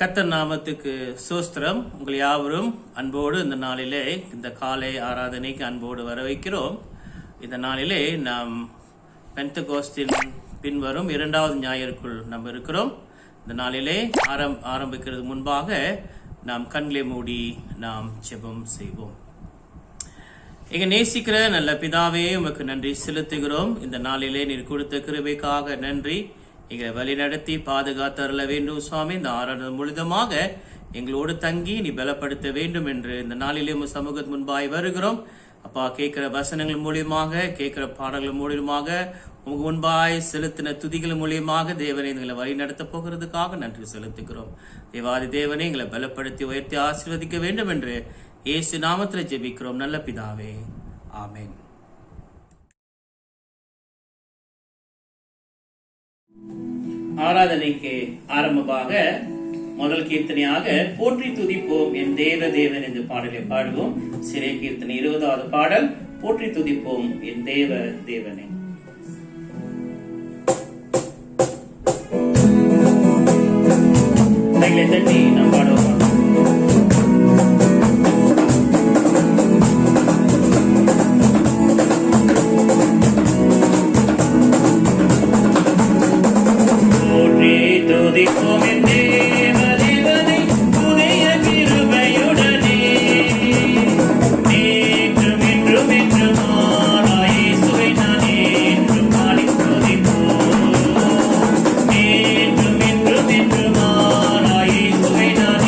கர்த்தர் நாமத்துக்கு சோஸ்திரம். உங்கள் யாவரும் அன்போடு இந்த நாளிலே இந்த காலை ஆராதனைக்கு அன்போடு வர வைக்கிறோம். இந்த நாளிலே நாம் பெந்தகோஸ்தின் பின்வரும் 2வது ஞாயிற்குள் நாம் இருக்கிறோம். இந்த நாளிலே ஆரம்பிக்கிறது முன்பாக நாம் கண்களை மூடி நாம் ஜெபம் செய்வோம். எங்க நேசிக்கிற நல்ல பிதாவே, உமக்கு நன்றி செலுத்துகிறோம். இந்த நாளிலே நீர் கொடுத்த கிருபைக்காக நன்றி. எங்களை வழி நடத்தி பாதுகாத்தருள வேண்டும் சுவாமி. இந்த ஆராதனை முழுதமாக எங்களோடு தங்கி நீ பலப்படுத்த வேண்டும் என்று இந்த நாளிலே உங்க சமூகத்து முன்பாய் வருகிறோம். அப்பா, கேட்கிற வசனங்கள் மூலியமாக, கேட்கிற பாடல்கள் மூலியமாக, உங்க முன்பாய் செலுத்தின துதிகள் மூலியமாக தேவனை எங்களை வழி நடத்த போகிறதுக்காக நன்றி செலுத்துகிறோம். தேவாதி தேவனை எங்களை பலப்படுத்தி உயர்த்தி ஆசீர்வதிக்க வேண்டும் என்று இயேசு நாமத்தில் ஜெபிக்கிறோம் நல்ல பிதாவே, ஆமென். ஆராதனைக்கு ஆரம்பமாக முதல் கீர்த்தனையாக போற்றி துதிப்போம் என் தேவ தேவன் என்று பாடலை பாடுவோம். சிறை கீர்த்தனை 20வது பாடல், போற்றி துதிப்போம் என் தேவ தேவனை. கைகளை தட்டி நாம் பாடுவோம். துதிப்போம் என் தேவ தேவனை புதிய கிருபையுடனே, நேற்றும் இன்றும் என்றுமாய் இயேசுவை நான் என்றும் பாடி துதிப்போம். நேற்றும் இன்றும் என்றுமாய் இயேசுவை நான்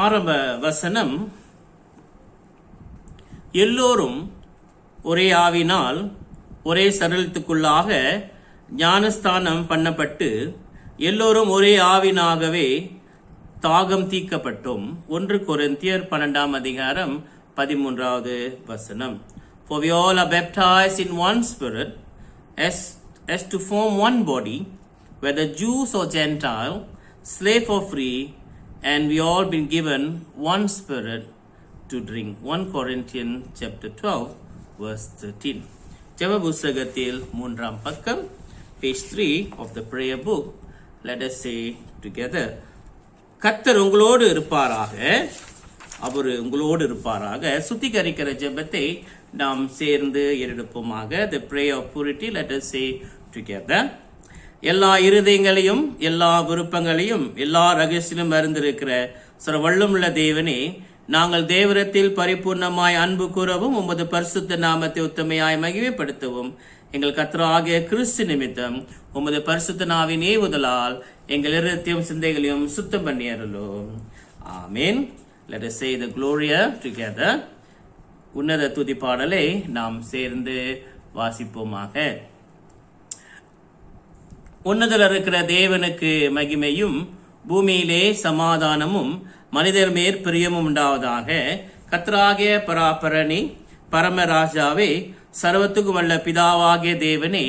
ஆரம்ப வசனம், எல்லோரும் ஒரே ஆவினால் ஒரே சரீரத்துக்குள்ளாக ஞானஸ்தானம் பண்ணப்பட்டு எல்லோரும் ஒரே ஆவினாகவே தாகம் தீக்கப்பட்டோம். 1 கொரிந்தியர் 12 அதிகாரம் 13வது வசனம். For we all are baptized in one spirit as to form one body, whether Jews or Gentile, slave or free, and we all been given one spirit to drink. 1 Corinthians chapter 12 verse 13. ஜெப புத்தகத்தில் 3ஆம் பக்கம், page 3 of the prayer book. Let us say together, கர்த்தர் உங்களோடு இருப்பாராக, அவர் உங்களோடு இருப்பாராக. சுத்திகரிக்கிற ஜெபத்தை நாம் சேர்ந்து எடுப்போமாக. The prayer of purity, let us say together. எல்லா இருதயங்களையும் எல்லா விருப்பங்களையும் எல்லா ரகசியத்திலும் அறிந்திருக்கிற சர்வவல்லமையுள்ள தேவனே, நாங்கள் தேவரத்தில் பரிபூர்ணமாய் அன்பு கூறவும் உமது பரிசுத்த நாமத்தை உத்தமையாய் மகிமைப்படுத்தவும் எங்கள் கர்த்தராகிய கிறிஸ்து நிமித்தம் உமது பரிசுத்த நாவின் ஏவுதலால் எங்கள் இருதயத்தையும் சிந்தைகளையும் சுத்தம் பண்ணி அருளும். ஆமென். Let us say the Gloria together. உன்னத துதி பாடலை நாம் சேர்ந்து வாசிப்போமாக. உன்னதத்தில் இருக்கிற தேவனுக்கு மகிமையும் பூமியிலே சமாதானமும் மனிதர் மேற் பிரியமும் உண்டாவதாக. கர்த்தராகிய பராபரணி பரமராஜாவே, சர்வத்துக்கும் வல்ல பிதாவாகிய தேவனே,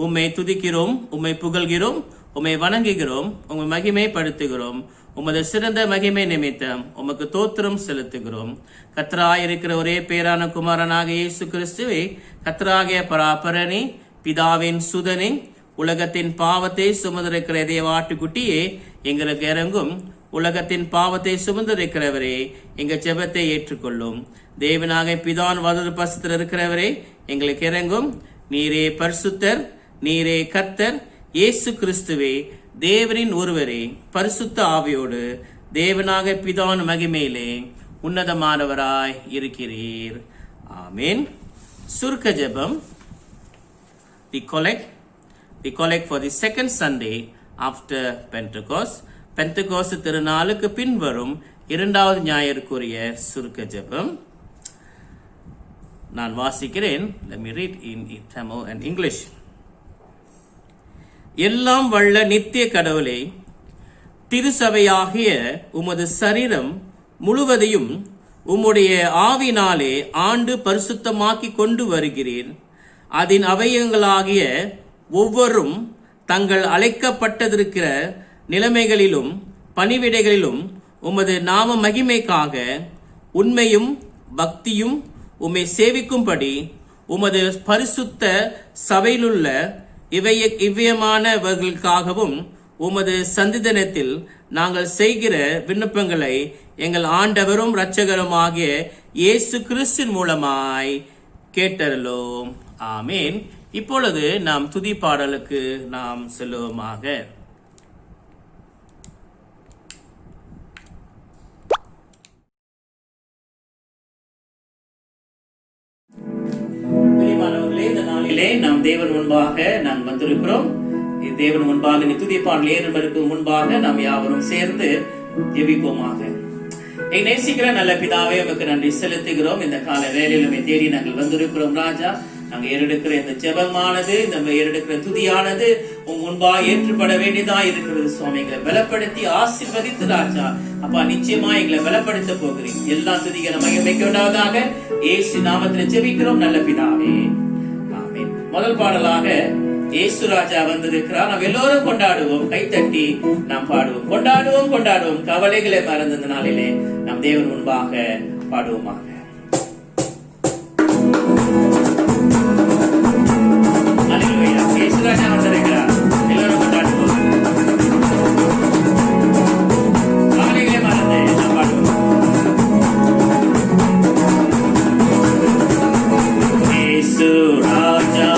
உம்மை துதிக்கிறோம், உம்மை புகழ்கிறோம், உம்மை வணங்குகிறோம், உம்மை மகிமைப்படுத்துகிறோம். உமது சிறந்த மகிமை நிமித்தம் உமக்கு தோத்திரம் செலுத்துகிறோம். கர்த்தராயிருக்கிற ஒரே பேரான குமாரனாக இயேசு கிறிஸ்துவே, கர்த்தராகிய பராபரணி பிதாவின் சுதனே, உலகத்தின் பாவத்தை சுமந்திருக்கிற தேவாட்டுக்குட்டியே, எங்களுக்கு இறங்கும். உலகத்தின் பாவத்தை சுமந்திருக்கிறவரே, எங்க ஜெபத்தை ஏற்றுக்கொள்ளும். தேவனாக பிதான் வலது பரிசுத்தர் இருக்கிறவரே, எங்களுக்கு இறங்கும். நீரே பரிசுத்தர், நீரே கர்த்தர், இயேசு கிறிஸ்துவே தேவனின் ஒருவரே, பரிசுத்த ஆவியோடு தேவனாக பிதான் மகிமையிலே உன்னதமானவராய் இருக்கிறீர். ஆமென். சுருக்க ஜெபம். The collect for the second Sunday after Pentecost. Pentecost திருநாளுக்கு பின் வரும் 2வது ஞாயிற்குரிய சுருக்க ஜெபம். நான் வாசிக்கிறேன். Let me read in Tamil and English. எல்லாம் வல்ல நித்திய கடவுளே, திருசபையாகிய உமது சரீரம் முழுவதையும் உம்முடைய ஆவினாலே ஆண்டு பரிசுத்தமாக்கி கொண்டு வருகிறீர். அதன் அவயங்களாகிய ஒவ்வொரும் தங்கள் அழைக்கப்பட்டிருக்கிற நிலைமைகளிலும் பணிவிடைகளிலும் உமது நாம மகிமைக்காக உண்மையும் பக்தியும் உம்மை சேவிக்கும்படி உமது பரிசுத்த சபையிலுள்ள இவ்வியமானவர்களுக்காகவும் உமது சந்திதனத்தில் நாங்கள் செய்கிற விண்ணப்பங்களை எங்கள் ஆண்டவரும் இரட்சகரும் ஆகிய இயேசு கிறிஸ்துவின் மூலமாய் கேட்டருளோம். ஆமேன். இப்பொழுது நாம் துதி பாடலுக்கு நாம் செல்லுவோமாக. இந்த நாளிலே நாம் தேவன் முன்பாக நாம் வந்திருக்கிறோம். தேவன் முன்பாக துதி பாடல் ஏறுவதற்கு முன்பாக நாம் யாவரும் சேர்ந்து ஜெபிப்போமாக. நேசிக்கிற நல்ல பிதாவே, உமக்கு நன்றி செலுத்துகிறோம். இந்த கால வேலையிலுமே தேடி நாங்கள் வந்திருக்கிறோம் ராஜா. நாங்க ஏறெடுக்கிற இந்த ஜெபமானது, இந்த ஏறெடுக்கிற துதியானது உன் முன்பா ஏற்றுப்பட வேண்டியதா இருக்கிறது சுவாமி. எங்களை பலப்படுத்தி ஆசீர்வதித்து ராஜா அப்பா நிச்சயமா எங்களை பலப்படுத்த போகிறீங்க. எல்லா துதிகளை மகிமைக்கு உண்டாவதாக இயேசு நாமத்தில் ஜெபிக்கிறோம் நல்ல பிதாவே. ஆமென். முதல் பாடலாக இயேசு ராஜா வந்திருக்கிறார். நாம் எல்லோரும் கொண்டாடுவோம், கைத்தட்டி நாம் பாடுவோம். கொண்டாடுவோம் கொண்டாடுவோம், கவலைகளை மறந்த நாளிலே நாம் தேவன் முன்பாக பாடுவோமாக. இயேசு ராஜா வந்திருக்கிறார், எல்லோரும் கொண்டாடுவோம். கவலைகளை மறந்து நாம் பாடுவோம். இயேசு ராஜா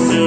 So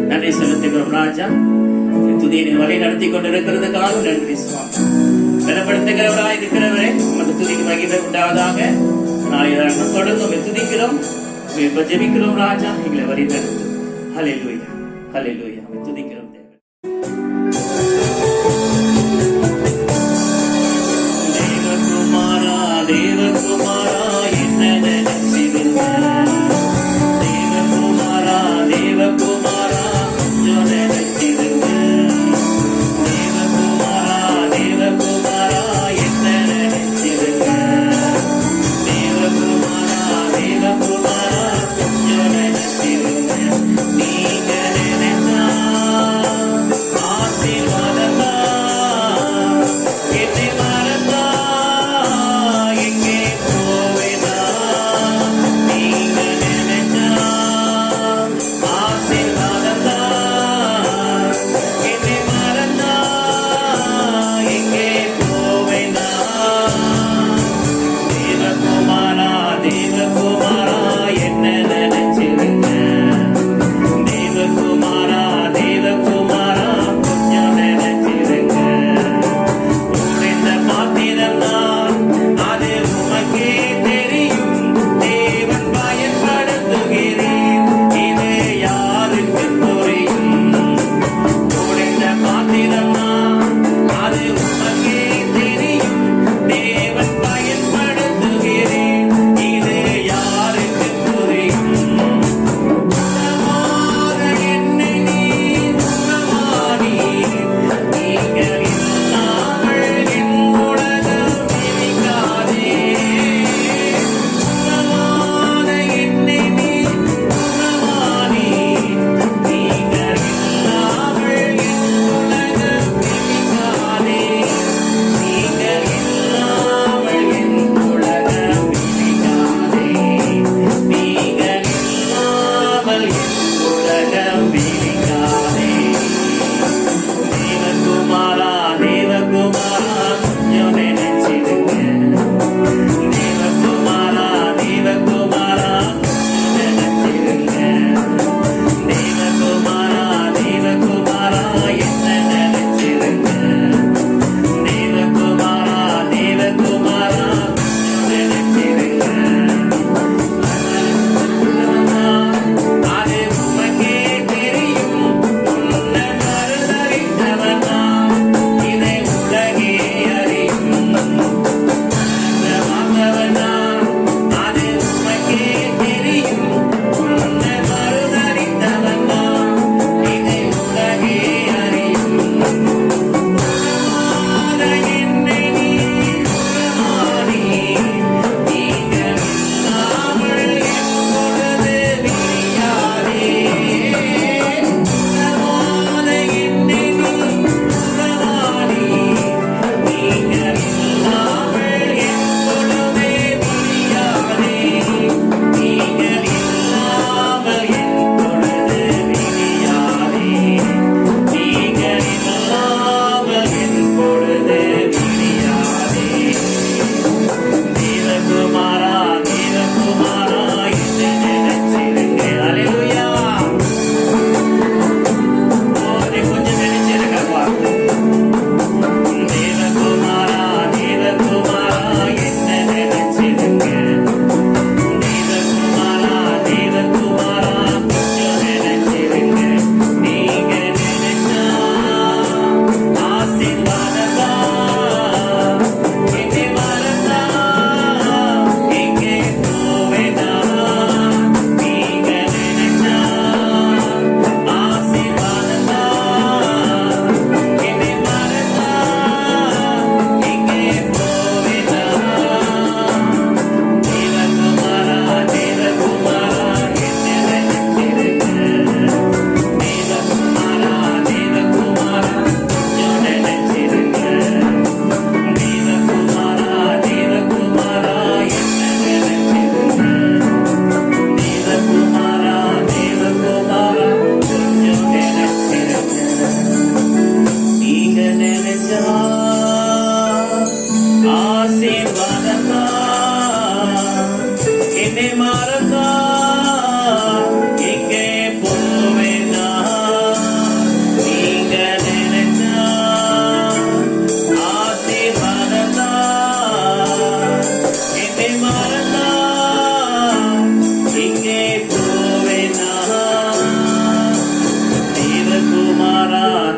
நன்றி செலுத்துகிறோம் ராஜா. துதியை வழி நடத்தி கொண்டிருக்கிறதுக்காக நன்றி சுவாமி. பலப்படுத்துகிறவராய் இருக்கிறவரே, உமது துதிக்கு மகிமை உண்டாவதாக. நாளை தொடர்ந்து துதிக்கிறோம், ஜெபிக்கிறோம் ராஜா. எங்களை வழி நடத்தும். ஹல்லேலூயா, ஹல்லேலூயா. துதிக்கிறோம். தேவகுமாரா, தேவகுமாரா, என்ன நினைச்சிருந்த? தேவகுமாரா, தேவகுமாரா, கொஞ்சம் நினைச்சிருந்த. தேவகுமாரா, தேவகுமாரா, என்ன நினைச்சிருந்த? தேவகுமாரா, தேவகுமாரா, கொஞ்சம் நினைச்சிருந்த. நீங்க நினைச்சா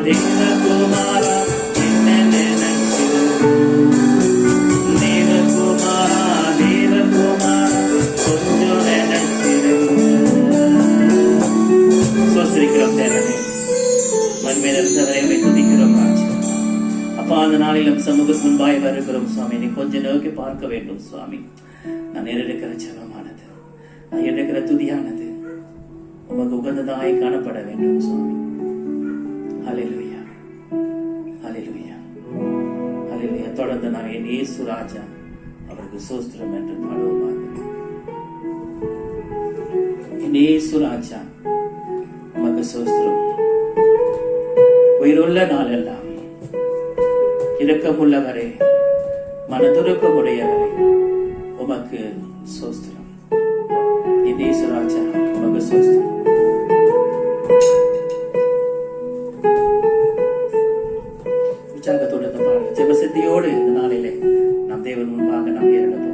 தேவகுமாரா என்ன நினைச்சிரு தேவகுமாரா தேவகுமாரா கொஞ்சம் நினைச்சிரு. சோஸ்திரிக்கிறோம் தேவனே, மண்மையில் இருந்தவரை துதிக்கிறோம் ராஜா. அப்பா, அந்த நாளிலும் சமூகத்துக்கு முன்பாய் வருகிறோம் சுவாமி. நீ கொஞ்சம் நோக்கி பார்க்க வேண்டும் சுவாமி. நான் எடுக்கிற ஜெபமானது, நான் எடுக்கிற துதியானது உமக்கு உகந்ததாய் காணப்பட வேண்டும் சுவாமி. ஹல்லேலூயா, ஹல்லேலூயா, ஹல்லேலூயா. தொடர்ந்து நான் என் இயேசு ராஜா அவருக்கு சோஸ்திரம் என்று பாடுவோமாக. என் இயேசு ராஜா உமக்கு சோஸ்திரம். உயிருள்ள நாளெல்லாம் இரக்கமுள்ளவரே, மனதுருக்கமுடையவரே, உமக்கு சோஸ்திரம். என் இயேசு ராஜா உமக்கு சோஸ்திரம். உற்சாகத்தோடு இந்த பாடல் ஜெபசித்தியோடு இந்த நாளிலே நாம் தேவன் முன்பாக நாம் ஏறெடுப்போமாக.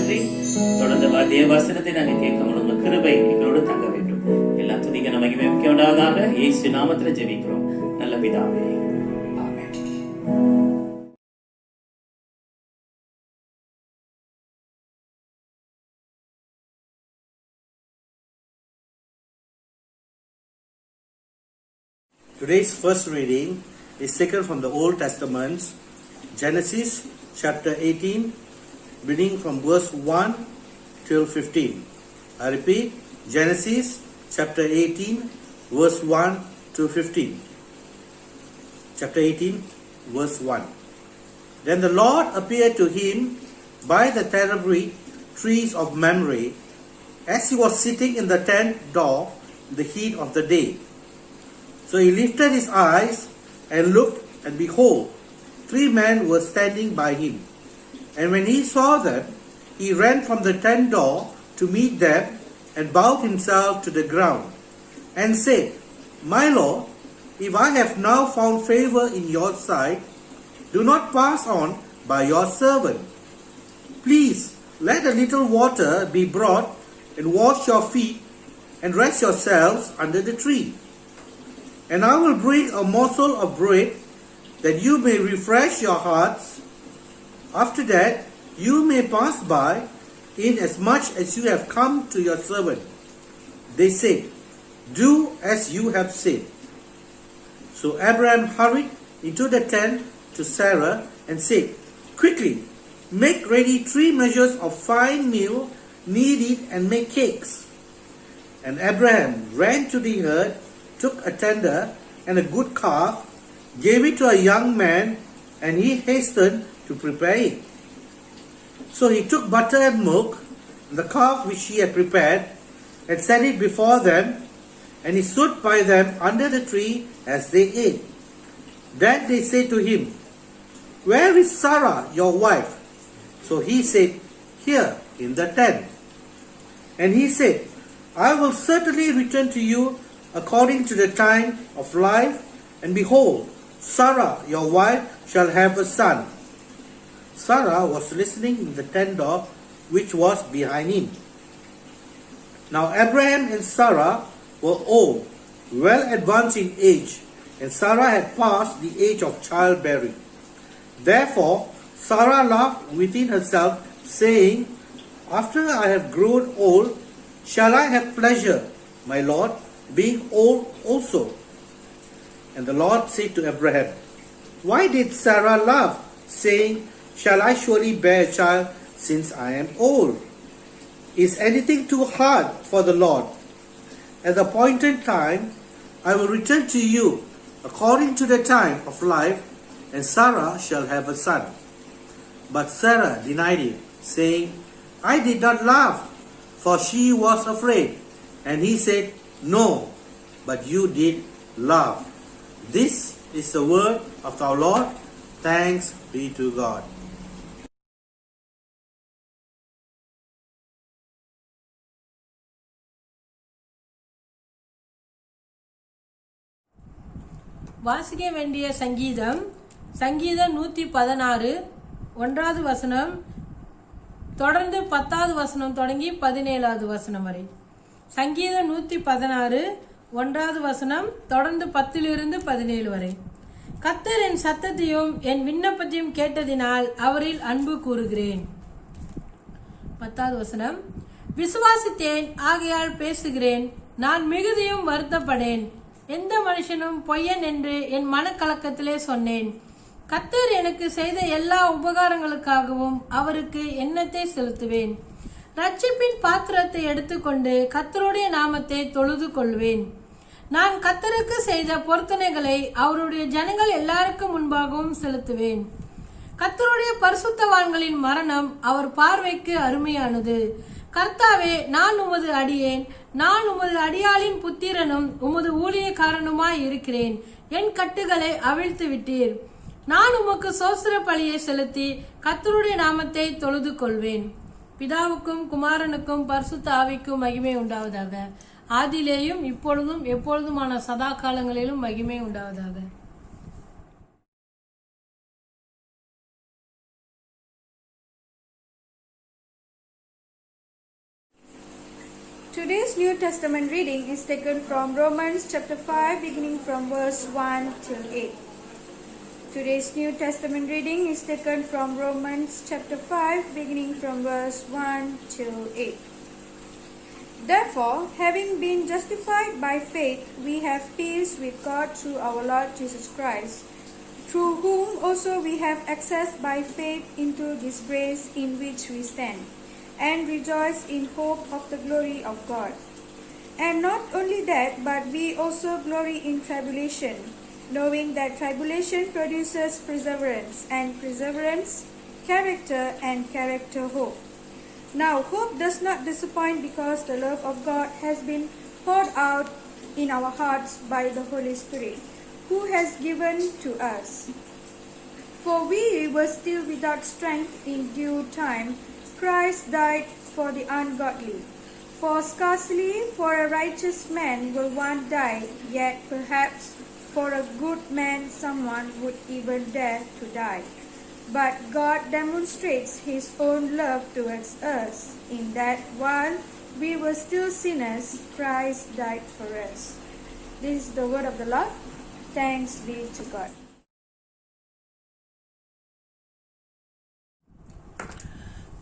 நன்றி. தொடர்ந்து தேவ வசனத்தை நாங்கள் கேட்க உங்க கிருபை எங்களோடு தங்க வேண்டும். எல்லா துதிக்க நம்ம மகிமை உண்டாவதாக. இயேசு நாமத்துல ஜெபிக்கிறோம் நல்ல பிதாவே. ஆமென். Today's first reading is taken from the Old Testament, Genesis chapter 18, reading from verse 1 till 15. I repeat, Genesis chapter 18, verse 1 to 15. Chapter 18, verse 1. Then the Lord appeared to him by the terebinth trees of Mamre, as he was sitting in the tent door in the heat of the day. So he lifted his eyes and looked, and behold, 3 men were standing by him. And when he saw them, he ran from the tent door to meet them, and bowed himself to the ground, and said, My Lord, if I have now found favor in your sight, do not pass on by your servant. Please let a little water be brought, and wash your feet, and rest yourselves under the tree. And I will bring a morsel of bread, that you may refresh your hearts. After that, you may pass by, inasmuch as you have come to your servant. They said, Do as you have said. So Abraham hurried into the tent to Sarah and said, Quickly, make ready 3 measures of fine meal, knead it, and make cakes. And Abraham ran to the herd, took a tender and a good calf, gave it to a young man, and he hastened to prepare it. So he took butter and milk, and the calf which he had prepared, and set it before them, and he stood by them under the tree as they ate. Then they said to him, Where is Sarah, your wife? So he said, Here in the tent. And he said, I will certainly return to you according to the time of life, and behold, Sarah, your wife, shall have a son. Sarah was listening in the tent door which was behind him. Now Abraham and Sarah were old, well advanced in age, and Sarah had passed the age of childbearing. Therefore Sarah laughed within herself, saying, After I have grown old, shall I have pleasure, my Lord, being old also? And the Lord said to Abraham, Why did Sarah laugh, saying, Shall I surely bear a child, since I am old? Is anything too hard for the Lord? At the appointed time, I will return to you according to the time of life, and Sarah shall have a son. But Sarah denied it, saying, I did not laugh, for she was afraid. And he said, No, but you did laugh. This is the word of our Lord. Thanks be to God. வாசிக்க வேண்டிய சங்கீதம் 116 1வது வசனம் தொடர்ந்து 10வது வசனம் தொடங்கி 17வது வசனம் வரை. சங்கீதம் 116 1வது வசனம் தொடர்ந்து 10லிருந்து 17 வரை. கர்த்தர் என் சத்தத்தையும் என் விண்ணப்பத்தையும் கேட்டதினால் அவரில் அன்பு கூறுகிறேன். 10வது வசனம், விசுவாசித்தேன் ஆகையால் பேசுகிறேன், நான் மிகுதியும் வருத்தப்படேன், எந்த மனுஷனும் பொய்யன் என்று என் மனக்கலக்கத்திலே சொன்னேன். கர்த்தர் எனக்கு செய்த எல்லா உபகாரங்களுக்காகவும் அவருக்கு எண்ணத்தை செலுத்துவேன். ரட்சிப்பின் பாத்திரத்தை எடுத்துக்கொண்டு கர்த்தருடைய நாமத்தை தொழுது கொள்வேன். நான் கர்த்தருக்கு செய்த பொருத்தனைகளை அவருடைய ஜனங்கள் எல்லாருக்கும் முன்பாகவும் செலுத்துவேன். கர்த்தருடைய பரிசுத்தவான்களின் மரணம் அவர் பார்வைக்கு அருமையானது. கர்த்தாவே, நான் உமது அடியேன், நான் உமது அடியாளின் புத்திரனும் உமது ஊழியக்காரனுமாய் இருக்கிறேன். என் கட்டுகளை அவிழ்த்து விட்டீர். நான் உமக்கு சோஸ்திர பலியை செலுத்தி கர்த்தருடைய நாமத்தை தொழுது கொள்வேன். பிதாவுக்கும் குமாரனுக்கும் பரிசுத்த ஆவிக்கும் மகிமை உண்டாவதாக. ஆதியிலேயும் இப்பொழுதும் எப்பொழுதுமான சதா காலங்களிலும் மகிமை உண்டாவதாக. Today's New Testament reading is taken from Romans chapter 5, beginning from verse 1 till 8. Today's New Testament reading is taken from Romans chapter 5, beginning from verse 1 till 8. Therefore, having been justified by faith, we have peace with God through our Lord Jesus Christ, through whom also we have access by faith into this grace in which we stand, and rejoice in hope of the glory of God. And not only that, but we also glory in tribulation, knowing that tribulation produces perseverance, and perseverance, character, and character, hope. Now, hope does not disappoint because the love of God has been poured out in our hearts by the Holy Spirit, who has given to us. For we were still without strength in due time, Christ died for the ungodly. For scarcely for a righteous man will one die, yet perhaps for a good man someone would even dare to die. But God demonstrates His own love towards us, in that while we were still sinners, Christ died for us. This is the word of the Lord. Thanks be to God.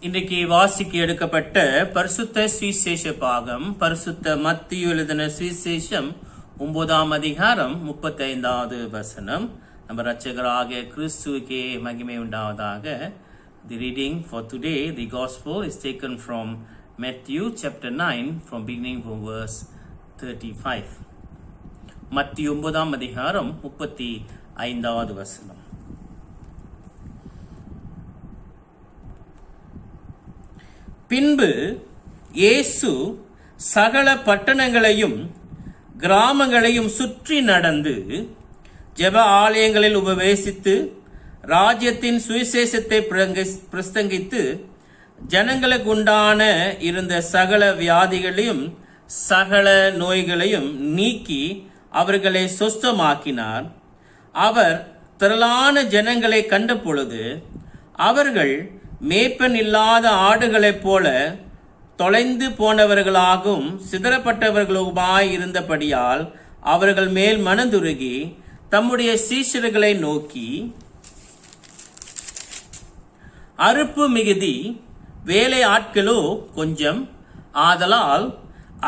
இன்றைக்கு வாசிக்கு எடுக்கப்பட்ட பரிசுத்த சுவிசேஷ பாகம் பரிசுத்த மத்திய எழுதின சுவிசேஷம் 9ஆம் அதிகாரம் 35வது வசனம். நம்ம இரட்சகராகிய கிறிஸ்துவுக்கே மகிமை உண்டாவதாக. The reading for today, the gospel is taken from Matthew chapter 9 from beginning from verse 35. மத்திய 9ஆம் அதிகாரம் 35வது வசனம். பின்பு இயேசு சகல பட்டணங்களையும் கிராமங்களையும் சுற்றி நடந்து ஜெப ஆலயங்களில் உபவேசித்து ராஜ்யத்தின் சுவிசேஷத்தை பிரசங்கித்து ஜனங்களுக்கு உண்டான இருந்த சகல வியாதிகளையும் சகல நோய்களையும் நீக்கி அவர்களை சொஸ்தமாக்கினார். அவர் திரளான ஜனங்களை கண்ட பொழுது அவர்கள் மேய்ப்பன் இல்லாத ஆடுகளைப் போல தொலைந்து போனவர்களாகவும் சிதறப்பட்டவர்களுமாய் இருந்தபடியால் அவர்கள் மேல் மனதுருகி தம்முடைய சீஷர்களை நோக்கி, அறுப்பு மிகுதி, வேலை ஆட்களோ கொஞ்சம், ஆதலால்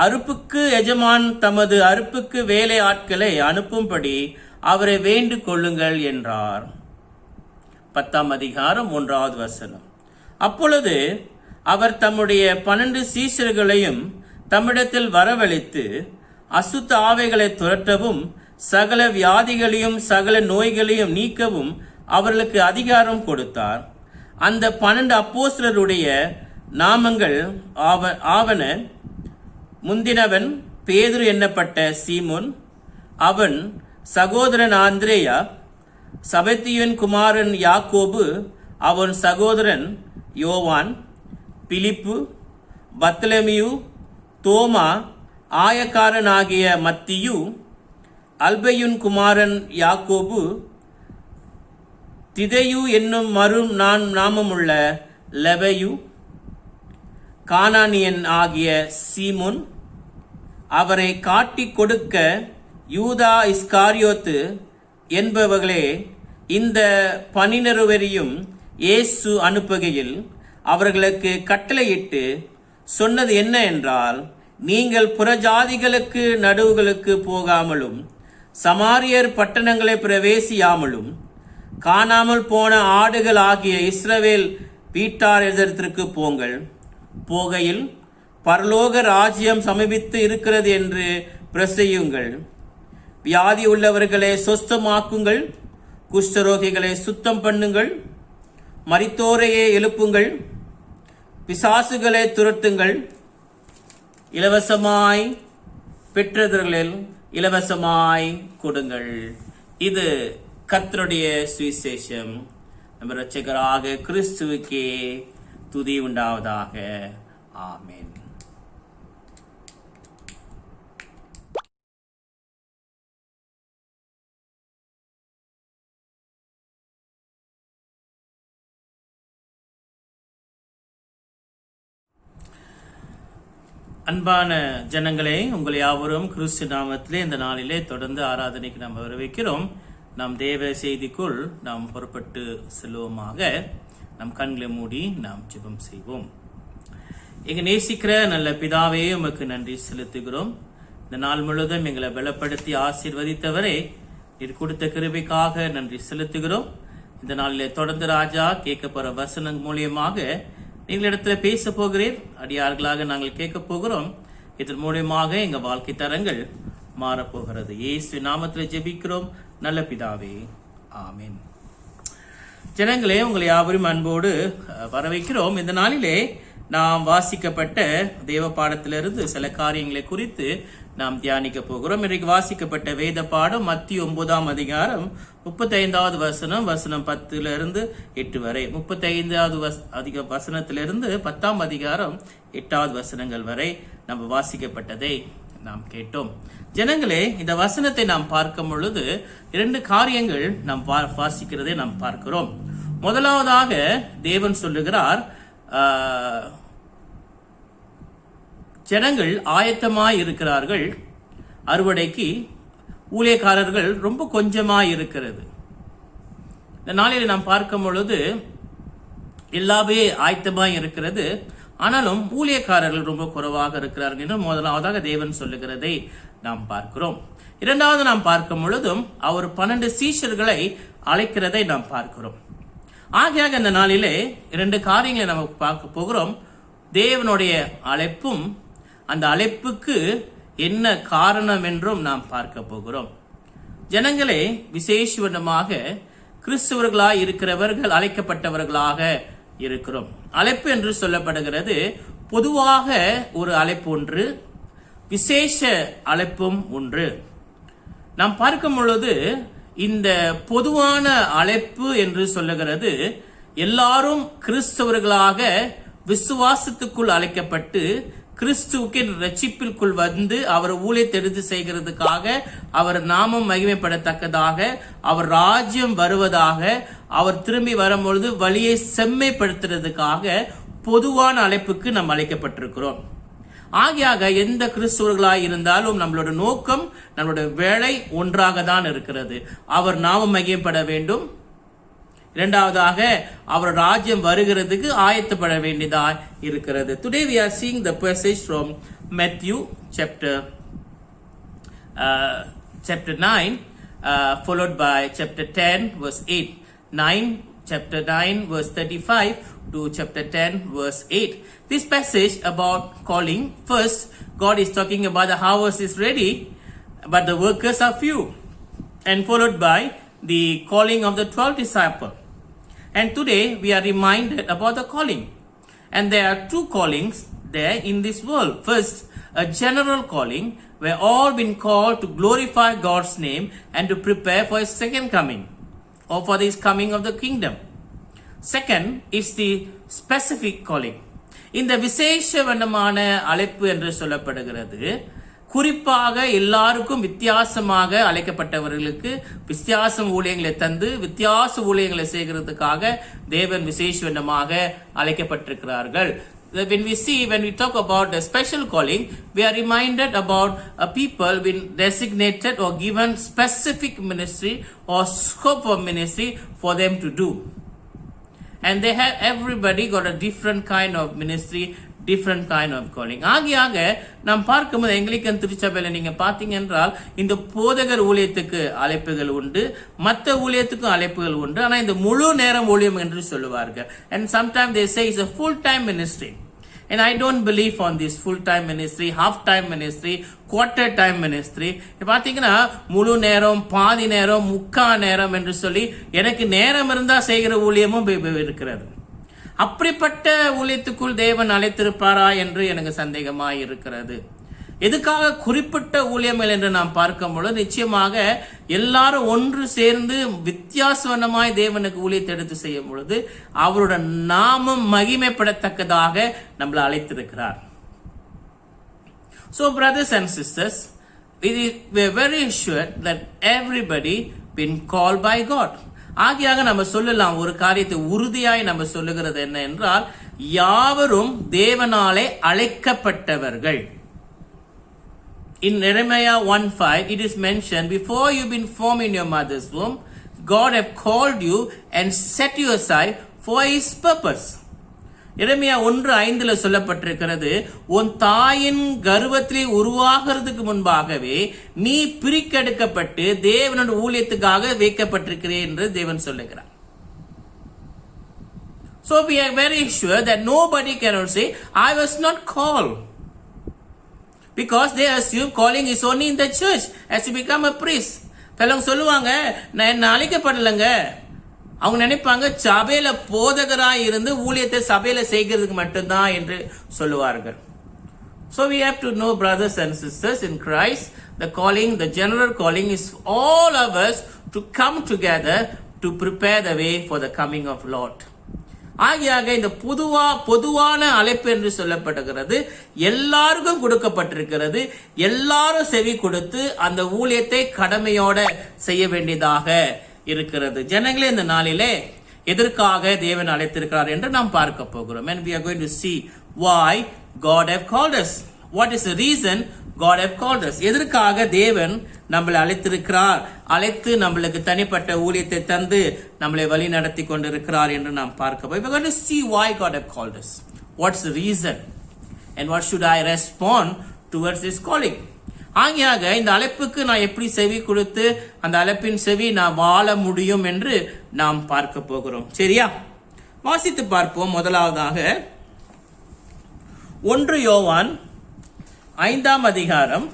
அறுப்புக்கு எஜமான் தமது அறுப்புக்கு வேலை ஆட்களை அனுப்பும்படி அவரை வேண்டிக் கொள்ளுங்கள் என்றார். 10ஆம் அதிகாரம் 1வது வசனம். அப்பொழுது அவர் தம்முடைய 12 சீஷர்களையும் தம்மிடத்தில் வரவழைத்து அசுத்த ஆவைகளை துரத்தவும் சகல வியாதிகளையும் சகல நோய்களையும் நீக்கவும் அவர்களுக்கு அதிகாரம் கொடுத்தார். அந்த 12 அப்போஸ்தலருடைய நாமங்கள் ஆவன: முந்தினவன் பேதுரு என்னப்பட்ட சீமோன், அவன் சகோதரன் ஆந்திரேயா, சபத்தியின் குமாரன் யாக்கோபு, அவன் சகோதரன் யோவான், பிலிப்பு, பத்லமியு, தோமா, ஆயக்காரனாகிய மத்தியு, அல்பையுன் குமாரன் யாக்கோபு, திதையு என்னும் மறு நாமமுள்ள லெபயு, கானானியன் ஆகிய சீமோன், அவரை காட்டிக் கொடுக்க யூதா இஸ்காரியோத்து என்பவர்களே. இந்த 12 இயேசு அனுப்புகையில் அவர்களுக்கு கட்டளையிட்டு சொன்னது என்ன என்றால், நீங்கள் புறஜாதிகளுக்கு நடுவுகளுக்கு போகாமலும் சமாரியர் பட்டணங்களை பிரவேசியாமலும் காணாமல் போன ஆடுகள் ஆகிய இஸ்ரவேல் வீட்டாரிடத்திற்கு போங்கள். போகையில் பரலோக ராஜ்யம் சமீபித்து இருக்கிறது என்று பிரசையுங்கள். வியாதி உள்ளவர்களை சொஸ்தமாக்குங்கள், குஷ்டரோகிகளை சுத்தம் பண்ணுங்கள், மரித்தோரையே எழுப்புங்கள், பிசாசுகளை துரத்துங்கள், இலவசமாய் பெற்றவர்களில் இலவசமாய் கொடுங்கள். இது கர்த்தருடைய சுவிசேஷம். நம்ம இரட்சகராக கிறிஸ்துவுக்கே துதி உண்டாவதாக. ஆமென். அன்பான ஜனங்களே, உங்கள் யாவரும் கிறிஸ்து நாமத்திலே இந்த நாளிலே தொடர்ந்து ஆராதனைக்கு நாம் வரவேற்கிறோம். நாம் தேவ செய்திக்குள் நாம் புறப்பட்டு செல்வோமாக. நம் கண்களை மூடி நாம் ஜெபம் செய்வோம். எங்க நேசிக்கிற நல்ல பிதாவே, உமக்கு நன்றி செலுத்துகிறோம். இந்த நாள் முழுவதும் எங்களை பலப்படுத்தி ஆசீர்வதித்தவரே, நீர் கொடுத்த கிருபைக்காக நன்றி செலுத்துகிறோம். இந்த நாளிலே தொடர்ந்து ராஜா கேட்க போற வசனம் மூலியமாக நீங்கள் இடத்துல பேச போகிறீர். அடியார்களாக நாங்கள் கேட்க போகிறோம். இதன் மூலியமாக எங்க வாழ்க்கை தரங்கள் மாறப்போகிறது. இயேசு நாமத்தில் ஜெபிக்கிறோம் நல்ல பிதாவே, ஆமென். ஜனங்களே, உங்களை யாவரும் அன்போடு வரவேற்கிறோம். இந்த நாளிலே நாம் வாசிக்கப்பட்ட தேவ பாடத்திலிருந்து சில காரியங்களை குறித்து நாம் தியானிக்க போகிறோம். இன்றைக்கு வாசிக்கப்பட்ட வேத பாடம் மத்திய 9ஆம் அதிகாரம் 35வது வசனம் 10 வரை, 35வது வசனத்திலிருந்து 10ஆம் அதிகாரம் 8வது வசனங்கள் வரை நம்ம வாசிக்கப்பட்டதை நாம் கேட்டோம். ஜனங்களே, இந்த வசனத்தை நாம் பார்க்கும் பொழுது 2 காரியங்கள் நாம் வாசிக்கிறதை நாம் பார்க்கிறோம். முதலாவதாக தேவன் சொல்லுகிறார், ஜனங்கள் ஆயத்தமாய் இருக்கிறார்கள், அறுவடைக்கு ஊழியக்காரர்கள் ரொம்ப கொஞ்சமாய் இருக்கிறது. இந்த நாளில் நாம் பார்க்கும் பொழுது எல்லாமே ஆயத்தமாய் இருக்கிறது, ஆனாலும் ஊழியக்காரர்கள் ரொம்ப குறைவாக இருக்கிறார்கள் என்று முதலாவதாக தேவன் சொல்லுகிறதை நாம் பார்க்கிறோம். இரண்டாவது நாம் பார்க்கும் பொழுதும் அவர் 12 சீஷர்களை அழைக்கிறதை நாம் பார்க்கிறோம். ஆகையாக இந்த நாளிலே 2 காரியங்களை நம்ம பார்க்க போகிறோம். தேவனுடைய அழைப்பும் அந்த அழைப்புக்கு என்ன காரணம் என்றும் நாம் பார்க்க போகிறோம். ஜனங்களே, விசேஷமாக கிறிஸ்தவர்களாய் இருக்கிறவர்கள் அழைக்கப்பட்டவர்களாக இருக்கிறோம். அழைப்பு என்று சொல்லப்படுகிறது பொதுவாக ஒரு அழைப்பு ஒன்று, விசேஷ அழைப்பும் ஒன்று. நாம் பார்க்கும் பொழுது இந்த பொதுவான அழைப்பு என்று சொல்லுகிறது எல்லாரும் கிறிஸ்தவர்களாக விசுவாசத்துக்குள் அழைக்கப்பட்டு கிறிஸ்துவுக்கு ரட்சிப்பிற்குள் வந்து அவர் ஊழியத்தை எடுத்து செய்கிறதுக்காக, அவர் நாமம் மகிமைப்படத்தக்கதாக, அவர் ராஜ்யம் வருவதாக, அவர் திரும்பி வரும்பொழுது வழியை செம்மைப்படுத்துறதுக்காக பொதுவான அழைப்புக்கு நாம் அழைக்கப்பட்டிருக்கிறோம். ஆகையாக எந்த கிறிஸ்தவர்களாய் இருந்தாலும் நம்மளோட நோக்கம், நம்மளோட வேலை ஒன்றாக தான் இருக்கிறது. அவர் நாமம் மகிமைப்பட வேண்டும். இரண்டாவதாக அவர் ராஜ்யம் வருகிறதுக்கு ஆயத்தப்பட வேண்டியதா இருக்கிறது. Today we are seeing the passage from Matthew chapter 9 followed by chapter 10 verse 8. Chapter 9 verse 35 to chapter 10 verse 8. This passage about calling, first God is talking about the harvest is ready but the workers are few, and followed by the calling of the 12 disciples. And today we are reminded about the calling. And there are 2 callings there in this world. First, a general calling where all been called to glorify God's name and to prepare for His second coming or for His coming of the kingdom. Second is the specific calling. இந்த விசேஷவனமான அழைப்பு என்று சொல்லப்படுகிறது குறிப்பாக எல்லாருக்கும் வித்தியாசமாக அழைக்கப்பட்டவர்களுக்கு வித்தியாசம் ஊழியங்களை தந்து வித்தியாச ஊழியங்களை செய்கிறதுக்காக தேவன் விசேஷமாக அழைக்கப்பட்டிருக்கிறார்கள். When we talk about the special calling, we are reminded about a people been designated or given specific ministry or scope of ministry for them to do. And they have everybody got a different kind of ministry, different kind of calling. ஆகியாக நாம் பார்க்கும்போது எங்கிலிக்கன் திருச்சபையில நீங்க பாத்தீங்க என்றால் இந்த போதகர் ஊழியத்துக்கு அழைப்புகள் உண்டு, மற்ற ஊழியத்துக்கும் அழைப்புகள் உண்டு. ஆனா இந்த முழு நேரம் ஊழியம் என்று சொல்லுவார்கள். And sometimes they say it's a full time ministry. And I don't believe on this full time ministry, half time ministry, quarter time ministry. பாத்தீங்கன்னா முழு நேரம், பாதி நேரம், முக்கா நேரம் என்று சொல்லி எனக்கு நேரம் இருந்தா செய்கிற ஊழியமும் இருக்கிறது. அப்படிப்பட்ட ஊழியத்துக்குள் தேவன் அழைத்திருப்பாரா என்று எனக்கு சந்தேகமாய் இருக்கிறது. எதுக்காக குறிப்பிட்ட ஊழியங்கள் என்று நாம் பார்க்கும் பொழுது நிச்சயமாக எல்லாரும் ஒன்று சேர்ந்து வித்தியாசவனமாய் தேவனுக்கு ஊழியத்தை எடுத்து செய்யும் பொழுது அவரோட நாமம் மகிமைப்படத்தக்கதாக நம்மளை அழைத்திருக்கிறார். So brothers and sisters, we are very sure that everybody been called by God. ஆகியாக நம்ம சொல்லலாம், ஒரு காரியத்தை உறுதியாய் நம்ம சொல்லுகிறது என்ன என்றால், யாவரும் தேவனாலே அழைக்கப்பட்டவர்கள். in Jeremiah 1:5, it is mentioned, before you've been formed in your mother's womb, God have called you and set you aside for His purpose. எரேமியா 1:5 சொல்லப்பட்டிருக்கிறது, உன் தாயின் கர்ப்பத்திலே உருவாகிறதுக்கு முன்பாகவே நீ பிரிக்கெடுக்கப்பட்டு தேவனுடைய ஊழியத்துக்காக வைக்கப்பட்டிருக்கிறேன் என்று தேவன் சொல்லுகிறார். So we are very sure that nobody cannot say, I was not called. Because they assume calling is only in the church as you become a priest. பலங்க சொல்லுவாங்க, நான் என்ன அழைக்கப்படலைங்க. அவங்க நினைப்பாங்க சபையில போதகராய் இருந்து ஊழியத்தை சபையில செய்கிறதுக்கு மட்டும்தான் என்று சொல்லுவார்கள். So we have to know, brothers and sisters in Christ, the calling, the general calling is all of us to come together to prepare the way for the coming of Lord. ஆகியாக இந்த பொதுவான அழைப்பு என்று சொல்லப்படுகிறது, எல்லாருக்கும் கொடுக்கப்பட்டிருக்கிறது. எல்லாரும் செவி கொடுத்து அந்த ஊழியத்தை கடமையோட செய்ய வேண்டியதாக இருக்கிறது. ஜனங்களே, இந்த நாளிலே எதற்காக தேவன் அழைத்திருக்கிறார் என்று நாம் பார்க்க போகிறோம். And we are going to see why God have called us. What is the reason God have called us? எதற்காக தேவன் நம்மளை அழைத்திருக்கிறார், அழைத்து நம்மளுக்கு தனிப்பட்ட ஊழியத்தை தந்து நம்மளை வழி நடத்தி கொண்டிருக்கிறார் என்று நாம் பார்க்க போகிறோம். We are going to see why God have called us. What's the reason and what should I respond towards this calling? ஆகியாக இந்த அழைப்புக்கு நான் எப்படி செவி கொடுத்து அந்த அழைப்பின் செவி நான் வாழ முடியும் என்று நாம் பார்க்க போகிறோம். சரியா? வாசித்து பார்ப்போம். முதலாவதாக 1 யோவான் 5ஆம் அதிகாரம்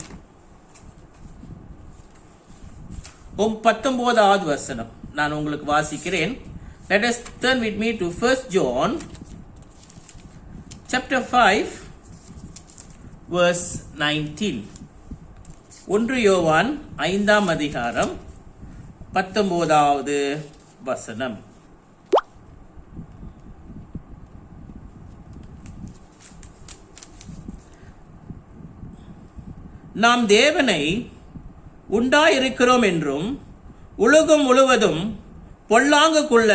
19வது வசனம் நான் உங்களுக்கு வாசிக்கிறேன். Let us turn with me to 1 John chapter 5 verse 19. 1 யோவான் 5ஆம் அதிகாரம் 19வது வசனம். நாம் தேவனை உண்டாயிருக்கிறோம் என்றும் உலகம் முழுவதும் பொல்லாங்குக்குள்ள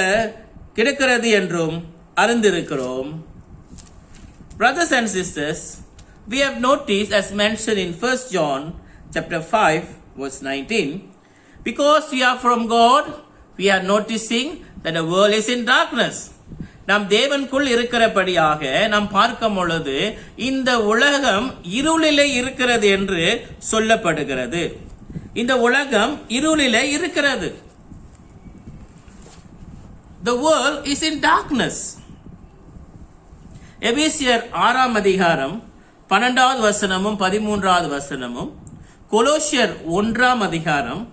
கிடக்கிறது என்றும் அறிந்திருக்கிறோம். Brothers and sisters, we have noticed, as mentioned in 1 John chapter 5 verse 19, because we are from God, we are noticing that the world is in darkness. நாம் தேவனுக்குள் இருக்கிறபடியாக நாம் பார்க்கும் பொழுது இந்த உலகம் இருளிலே இருக்கிறது என்று சொல்லப்படுகிறது. இந்த உலகம் இருளிலே இருக்கிறது. The world is in darkness. எபேசியர் 6ஆம் அதிகாரம் 12வது வசனமும் 13வது வசனமும், கொலோசியர் 1ஆம் அதிகாரம்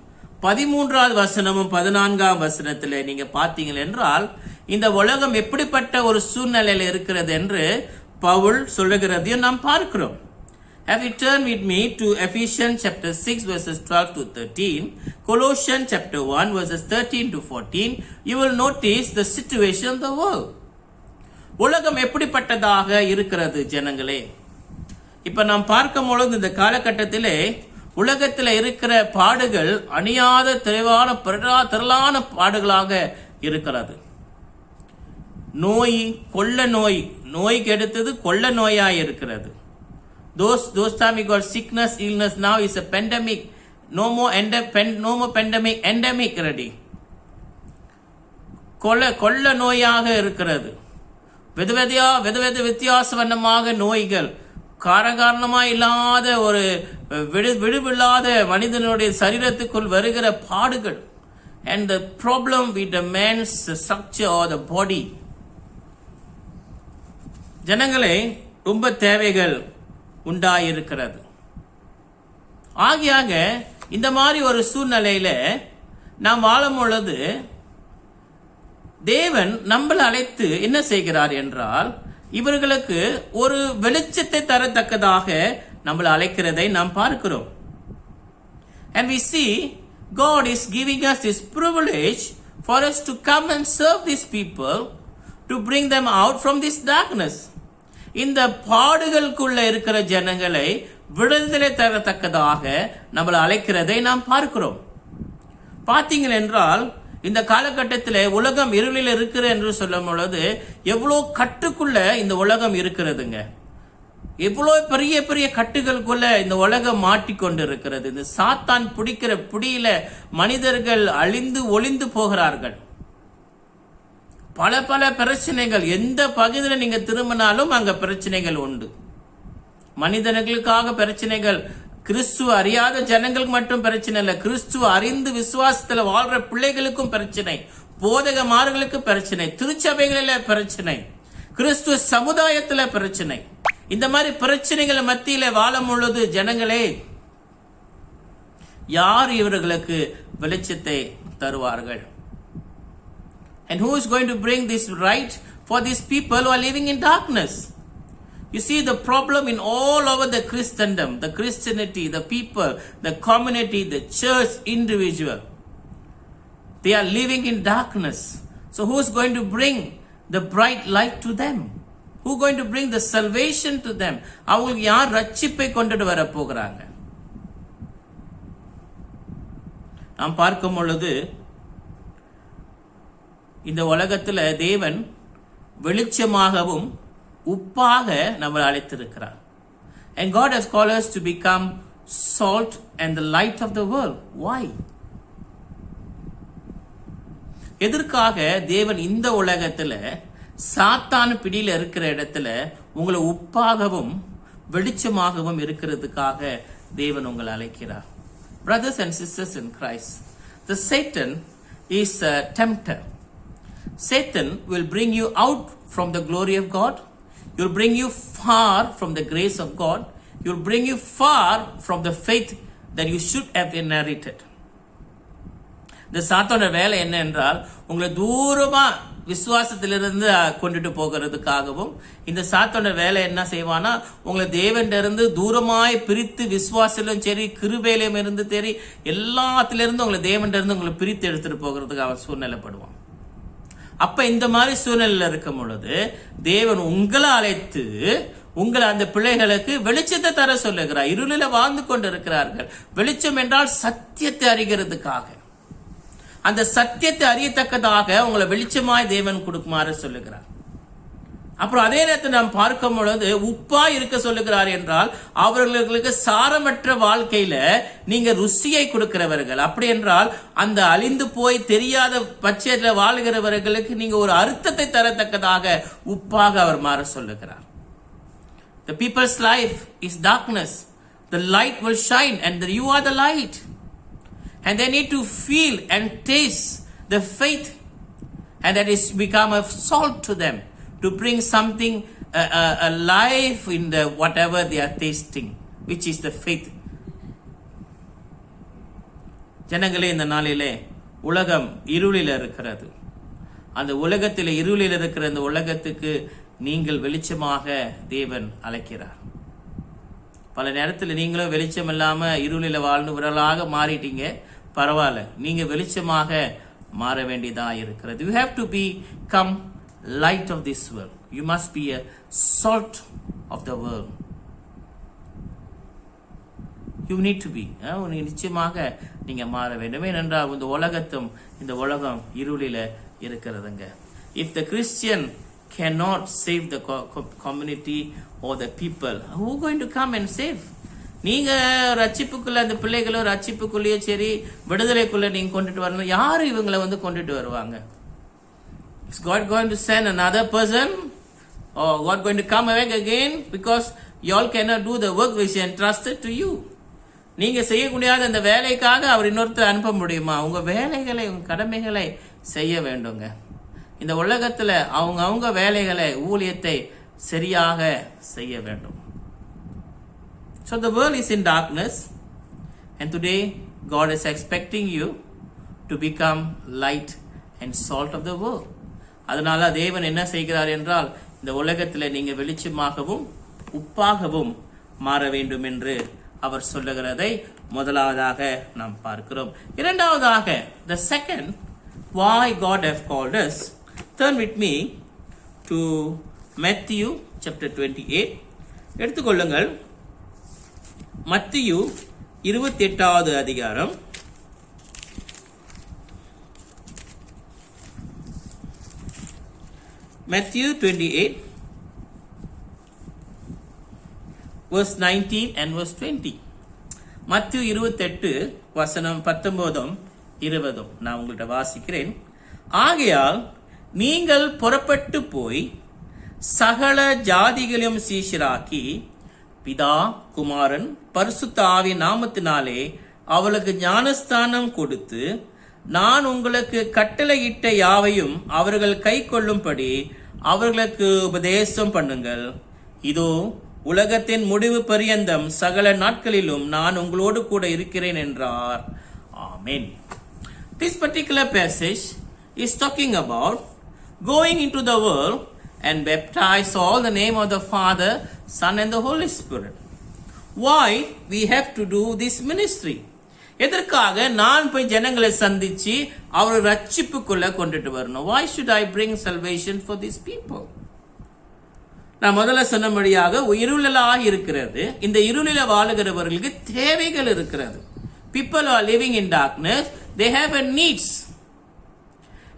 13வது வசனமும் 14ஆம் வசனத்தில் நீங்க பார்த்தீங்க என்றால் இந்த உலகம் எப்படிப்பட்ட ஒரு சூழ்நிலையில் இருக்கிறது என்று பவுல் சொல்லுகிறதையும் நாம் பார்க்கிறோம். Have you turned with me to Ephesians chapter 6 verses 12 to 13, Colossians chapter 1 verses 13 to 14, you will notice the situation of the world. உலகம் எப்படிப்பட்டதாக இருக்கிறது ஜனங்களே? இப்ப நாம் பார்க்கும் பொழுது இந்த காலகட்டத்திலே உலகத்தில் இருக்கிற பாடுகள் அணியாத திரளான பாடுகளாக இருக்கிறது. நோய், கொள்ள நோய்க்கு எடுத்தது கொள்ள நோயாய் இருக்கிறது. Those time we got sickness, illness, now is a pandemic. No more pandemic, endemic ready. கொள்ள நோயாக இருக்கிறது. வித்தியாசவண்ணமாக நோய்கள், காரணமா இல்லாத ஒரு விடுவில்லாத மனிதனுடைய சரீரத்துக்குள் வருகிற பாடுகள், and the problem with the man's structure or the body. ஜனங்களே, ரொம்ப தேவைகள் உண்டாயிருக்கிறது. ஆகியாக இந்த மாதிரி ஒரு சூழ்நிலையில நாம் வாழும் பொழுது தேவன் நம்மளை அழைத்து என்ன செய்கிறார் என்றால், இவர்களுக்கு ஒரு வெளிச்சத்தை தரத்தக்கதாக நம்மளை அழைக்கிறதை நாம் பார்க்கிறோம். And we see God is giving us this privilege for us to come and serve these people, to bring them out from this darkness. இந்த பாடுகளுக்குள்ள இருக்கிற ஜனங்களை விடுதலை தரத்தக்கதாக நம்மளை அழைக்கிறதை நாம் பார்க்கிறோம். பார்த்தீங்கள் என்றால் இந்த காலகட்டத்தில் உலகம் இருளில் இருக்கிற என்று சொல்லும் பொழுது எவ்வளோ கட்டுக்குள்ள இந்த உலகம் இருக்கிறதுங்க. எவ்வளவு பெரிய பெரிய கட்டுகளுக்குள்ள இந்த உலகம் மாட்டிக்கொண்டு இருக்கிறது. இந்த சாத்தான் பிடிக்கிற பிடியில மனிதர்கள் அழிந்து ஒளிந்து போகிறார்கள். பல பல பிரச்சனைகள், எந்த பகுதியில் நீங்க திரும்பினாலும் அங்க பிரச்சனைகள் உண்டு. மனிதர்களுக்காக பிரச்சனைகள், கிறிஸ்துவ அறியாத ஜனங்களுக்கு மட்டும் பிரச்சனை இல்லை, கிறிஸ்துவ அறிந்து விசுவாசத்துல வாழ்ற பிள்ளைகளுக்கும் பிரச்சனை, போதகமார்களுக்கு பிரச்சனை, திருச்சபைகளில பிரச்சனை, கிறிஸ்துவ சமுதாயத்துல பிரச்சனை. இந்த மாதிரி பிரச்சனைகள் மத்தியில வாழும் பொழுது ஜனங்களே, யார் இவர்களுக்கு வெளிச்சத்தை தருவார்கள்? And who is going to bring this light for these people who are living in darkness? You see the problem in all over the Christendom, the Christianity, the people, the community, the church, individual. They are living in darkness. So who is going to bring the bright light to them? Who is going to bring the salvation to them? அவங்களுக்கு யார் ரட்சிப்பை கொண்டுட்டு வர போகிறாங்க? நாம் பார்க்கும் பொழுது இந்த உலகத்துல தேவன் வெளிச்சமாகவும் உப்பாக நம்மை அழைத்திருக்கிறார். And God has called us to become salt and the light of the world. Why? எதற்காக தேவன் இந்த உலகத்துல சாத்தான் பிடியில இருக்கிற இடத்துல உங்களை உப்பாகவும் வெளிச்சமாகவும் இருக்கிறதுக்காக தேவன் உங்களை அழைக்கிறார். Brothers and sisters in Christ, the Satan is a tempter. Satan will bring you out from the glory of God. He'll bring you far from the grace of God. He'll bring you far from the faith that you should have inherited. இந்த சாத்தானோட வேலை என்ன என்றால், உங்களை தூரமா விசுவாசத்திலிருந்து கொண்டுட்டு போகிறதுக்காகவும், இந்த சாத்தானோட வேலை என்ன செய்வானா, உங்களை தேவனிலிருந்து தூரமாய் பிரித்து, விசுவாசத்திலும் சரி கிருபையிலும் இருந்து சரி எல்லாத்திலிருந்து உங்களை தேவனிலிருந்து உங்களை பிரித்து எடுத்துட்டு போகிறதுக்கு அவன் சூழ்நிலைப்படுவான். அப்ப இந்த மாதிரி சூழ்நிலையில் இருக்கும் பொழுது தேவன் உங்களை அழைத்து உங்களை அந்த பிள்ளைகளுக்கு வெளிச்சத்தை தர சொல்லுகிறார். இருளில வாழ்ந்து கொண்டு இருக்கிறார்கள். வெளிச்சம் என்றால் சத்தியத்தை அறிகிறதுக்காக, அந்த சத்தியத்தை அறியத்தக்கதாக உங்களை வெளிச்சமாய் தேவன் கொடுக்குமாறு சொல்லுகிறார். அப்புறம் அதே நேரத்தில் நாம் பார்க்கும் பொழுது உப்பா இருக்க சொல்லுகிறார் என்றால், அவர்களுக்கு சாரமற்ற வாழ்க்கையில நீங்க ருசியை கொடுக்கிறவர்கள். அப்படி என்றால் அந்த அழிந்து போய் தெரியாத பட்சத்தில் வாழ்கிறவர்களுக்கு நீங்க ஒரு அர்த்தத்தை தரத்தக்கதாக உப்பாக அவர் மாற சொல்லுகிறார். The people's life is darkness. The light will shine and you are the light. And they need to feel and taste the faith, and that is become a salt to them, to bring something, a life in the whatever they are tasting, which is the faith. ஜனங்களே, இந்த நாளிலே உலகம் இருளில் இருக்கிறது. அந்த உலகத்தில் இருளில் இருக்கிற இந்த உலகத்துக்கு நீங்கள் வெளிச்சமாக தேவன் அழைக்கிறார். பல நேரத்தில் நீங்களும் வெளிச்சம் இல்லாம இருளில் வாழ்ந்தவர்களாக மாறிட்டீங்க. பரவாயில்ல, நீங்க வெளிச்சமாக மாற வேண்டியதா இருக்கிறது. You have to become light of this world. You must be a salt of the world. You need to be. நிச்சயமாக நீங்க மாற வேண்டும். ஏனென்றால் இந்த உலகம் இருளில இருக்கிறதுங்க. If the Christian cannot save the community or the people, who is going to come and save? நீங்க ரட்சிப்புக்குள்ள அந்த பிள்ளைகளோ ரட்சிப்புக்குள்ளேயே சரி விடுதலைக்குள்ள நீங்க கொண்டுட்டு வரணும். யாரு இவங்களை கொண்டுட்டு வருவாங்க? Is God going to send another person, or God going to come back again because you all cannot do the work which is entrusted to you? நீங்க செய்ய முடியாத அந்த வேலைக்காக அவர் இன்னொருத்தர் அனுப்ப முடியுமா? உங்க வேலைகளை, உங்க கடமைகளை செய்ய வேண்டுங்க. இந்த உலகத்துல அவங்க வேலைகளை, ஊழியத்தை சரியாக செய்ய வேண்டும். So the world is in darkness, and today God is expecting you to become light and salt of the world. அதனால தேவன் என்ன செய்கிறார் என்றால், இந்த உலகத்தில் நீங்க வெளிச்சமாகவும் உப்பாகவும் மாற வேண்டும் என்று அவர் சொல்லுகிறதை முதலாவதாக நாம் பார்க்கிறோம். இரண்டாவதாக, the second why God have called us. Turn with me to Matthew chapter 28. எடுத்துக்கொள்ளுங்கள், மத்தேயு 28வது அதிகாரம் Matthew 28 verse 19 and verse 20. மத்திய 28 வசனம் 19 20 நான் உங்கள்கிட்ட வாசிக்கிறேன். ஆகையால் நீங்கள் புறப்பட்டு போய் சகல ஜாதிகளையும் சீஷராக்கி பிதா குமாரன் பரிசுத்த ஆவி நாமத்தினாலே அவளுக்கு ஞானஸ்தானம் கொடுத்து நான் உங்களுக்கு கட்டளையிட்ட யாவையும் அவர்கள் கை கொள்ளும்படி அவர்களுக்கு உபதேசம் பண்ணுங்கள். இதோ உலகத்தின் முடிவு பரியந்தம் சகல நாட்களிலும் நான் உங்களோடு கூட இருக்கிறேன் என்றார். ஆமென். This particular passage is talking about going into the world and baptize all the name of the Father, Son and the Holy Spirit. Why we have to do this ministry? எதற்காக நான் போய் ஜனங்களை சந்திச்சு அவரை ரட்சிப்புக்குள்ள கொண்டுட்டு வரணும்? Why should I bring salvation for these people? நான் முதல்ல சொன்னபடியாக இருளலாக இருக்கிறது. இந்த இருளில வாழுகிறவர்களுக்கு தேவைகள் இருக்கிறது. People are living in darkness. They have a needs.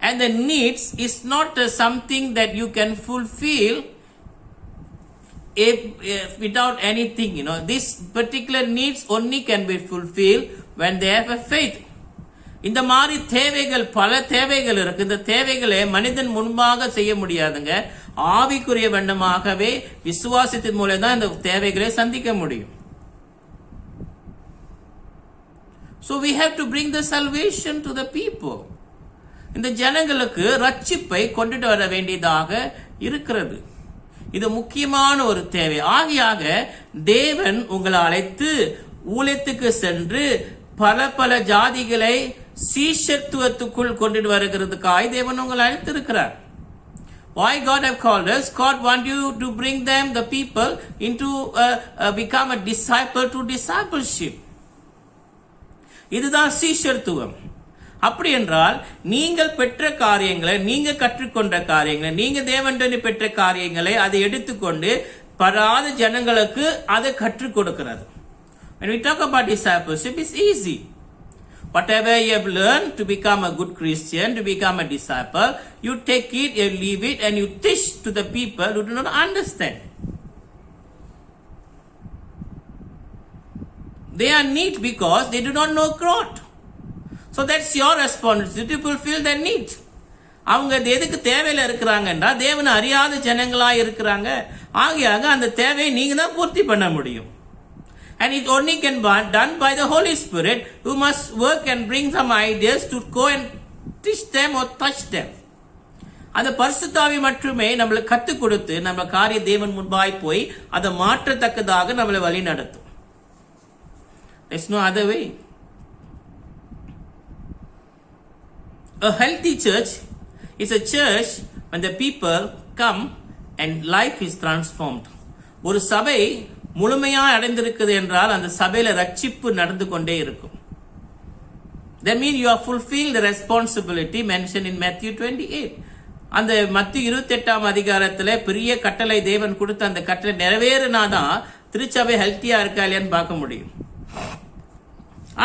And the needs is not something that you can fulfill without anything. This particular needs only can be fulfilled when they have a faith. இந்த மாதிரி தேவைகள், பல தேவைகள் இருக்கு. இந்த தேவைகளை மனிதன் முன்பாக செய்ய முடியாதுங்க. ஆவிக்குரிய வண்ணமாகவே விசுவாசத்தின் மூலம் தான் இந்த தேவைகளை சந்திக்க முடியும். So we have to bring the salvation to the people. இந்த ஜனங்களுக்கு ரட்சிப்பை கொண்டுட்டு வர வேண்டியதாக இருக்கிறது. இது முக்கியமான ஒரு தேவை. ஆகியாக தேவன் உங்களை அழைத்து ஊழியத்துக்கு சென்று பல பல ஜாதிகளை சீஷத்துவத்துக்குள் கொண்டுட்டு வருகிறதுக்காக தேவன் உங்களை அழைத்திருக்கிறார். Why God have called us? God want you to bring them, the people, into become a disciple to discipleship. இதுதான் சீஷத்துவம். அப்படி என்றால் நீங்கள் பெற்ற காரியங்களை, நீங்க கற்றுக்கொண்ட காரியங்களை, நீங்க தேவனிடம் பெற்ற காரியங்களை அதை எடுத்துக்கொண்டு பராத ஜனங்களுக்கு அதை கற்றுக் கொடுக்கிறது. When we talk about discipleship, it's easy. Whatever you have learned to become a good Christian, to become a disciple, you take it, you leave it, and you teach to the people who do not understand. They are neat because they do not know God. So that's your responsibility to fulfill their need. அவங்க எதுக்கு தேவையில இருக்கிறாங்கன்னா தேவனை அறியாத ஜனங்களா இருக்கிறாங்க. ஆகையாக அந்த தேவையை நீங்க தான் பூர்த்தி பண்ண முடியும். And it only can be done by the Holy Spirit, who must work and bring some ideas to go and teach them or touch them. அந்த பரிசுத்த ஆவி மட்டுமே நம்மளுக்கு கற்றுக் கொடுத்து நம்ம காரிய தேவன் முன்பாய் போய் அதை மாற்றத்தக்கதாக நம்மளை வழி நடத்தும். There's no other way. A healthy church is a church when the people come and life is transformed. ஒரு சபை முழுமையாக அடைந்திருக்குது என்றால் அந்த சபையில ரட்சிப்பு நடந்து கொண்டே இருக்கும். That means you are fulfilling the responsibility mentioned in Matthew 28. அந்த மத்திய 28ஆம் அதிகாரத்துல பெரிய கட்டளை தேவன் கொடுத்த அந்த கட்டளை நிறைவேறினாதான் திருச்சபை ஹெல்த்தியா இருக்கா இல்லையான்னு பார்க்க முடியும்.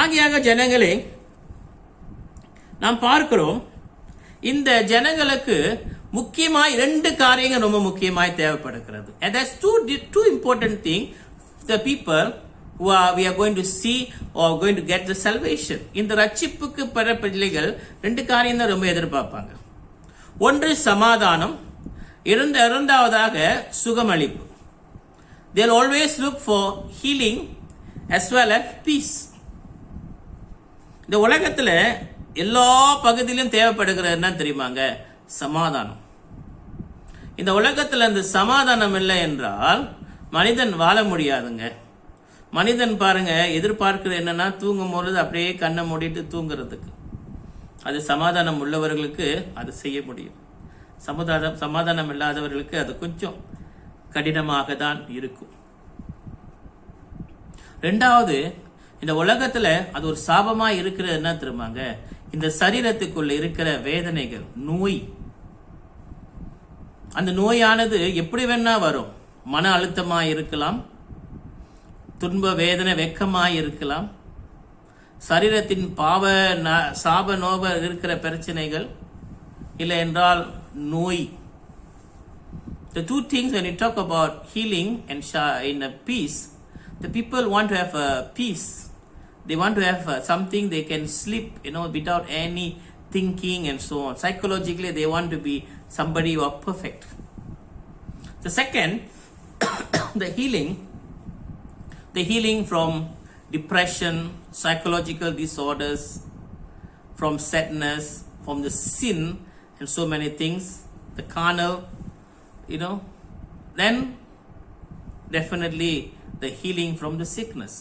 ஆகியாக ஜனங்களே, நாம் பார்க்கிறோம் இந்த ஜனங்களுக்கு முக்கியமாய் 2 காரியங்கள் ரொம்ப முக்கியமாய் தேவைப்படுகிறது. And that's two important things the people who we are going to see or going to get the salvation. இந்த ரட்சிப்புக்கு பெற பிள்ளைகள் 2 காரியம் தான் ரொம்ப எதிர்பார்ப்பாங்க. ஒன்று சமாதானம், இரண்டாவதாக சுகமளிப்பு. They'll always look for healing as well as peace. இந்த உலகத்துல எல்லா பகுதியிலும் தேவைப்படுகிறது என்ன தெரியுமாங்க? சமாதானம். இந்த உலகத்துல அந்த சமாதானம் இல்லை என்றால் மனிதன் வாழ முடியாதுங்க. மனிதன் பாருங்க எதிர்பார்க்கிறது என்னன்னா தூங்கும் பொழுது அப்படியே கண்ணை மூடிட்டு தூங்குறதுக்கு. அது சமாதானம் உள்ளவர்களுக்கு அது செய்ய முடியும். சமாதானம் இல்லாதவர்களுக்கு அது கொஞ்சம் கடினமாக தான் இருக்கும். 2வது, இந்த உலகத்துல அது ஒரு சாபமா இருக்கிறது என்ன தெரியுமாங்க? இந்த சரீரத்துக்குள்ள இருக்கிற வேதனைகள், நோய். அந்த நோயானது எப்படி வேணா வரும். மன அழுத்தமாய் இருக்கலாம், துன்ப வேதனை வெக்கமாய் இருக்கலாம், சரீரத்தின் சாப நோவ இருக்கிற பிரச்சனைகள், இல்லை என்றால் நோய். The 2 things when you talk about healing and in a peace, The people want to have peace. They want to have something they can sleep, without any thinking and so on. Psychologically, they want to be somebody who are perfect. The second, the healing from depression, psychological disorders, from sadness, from the sin, and so many things, the carnal, then definitely the healing from the sickness.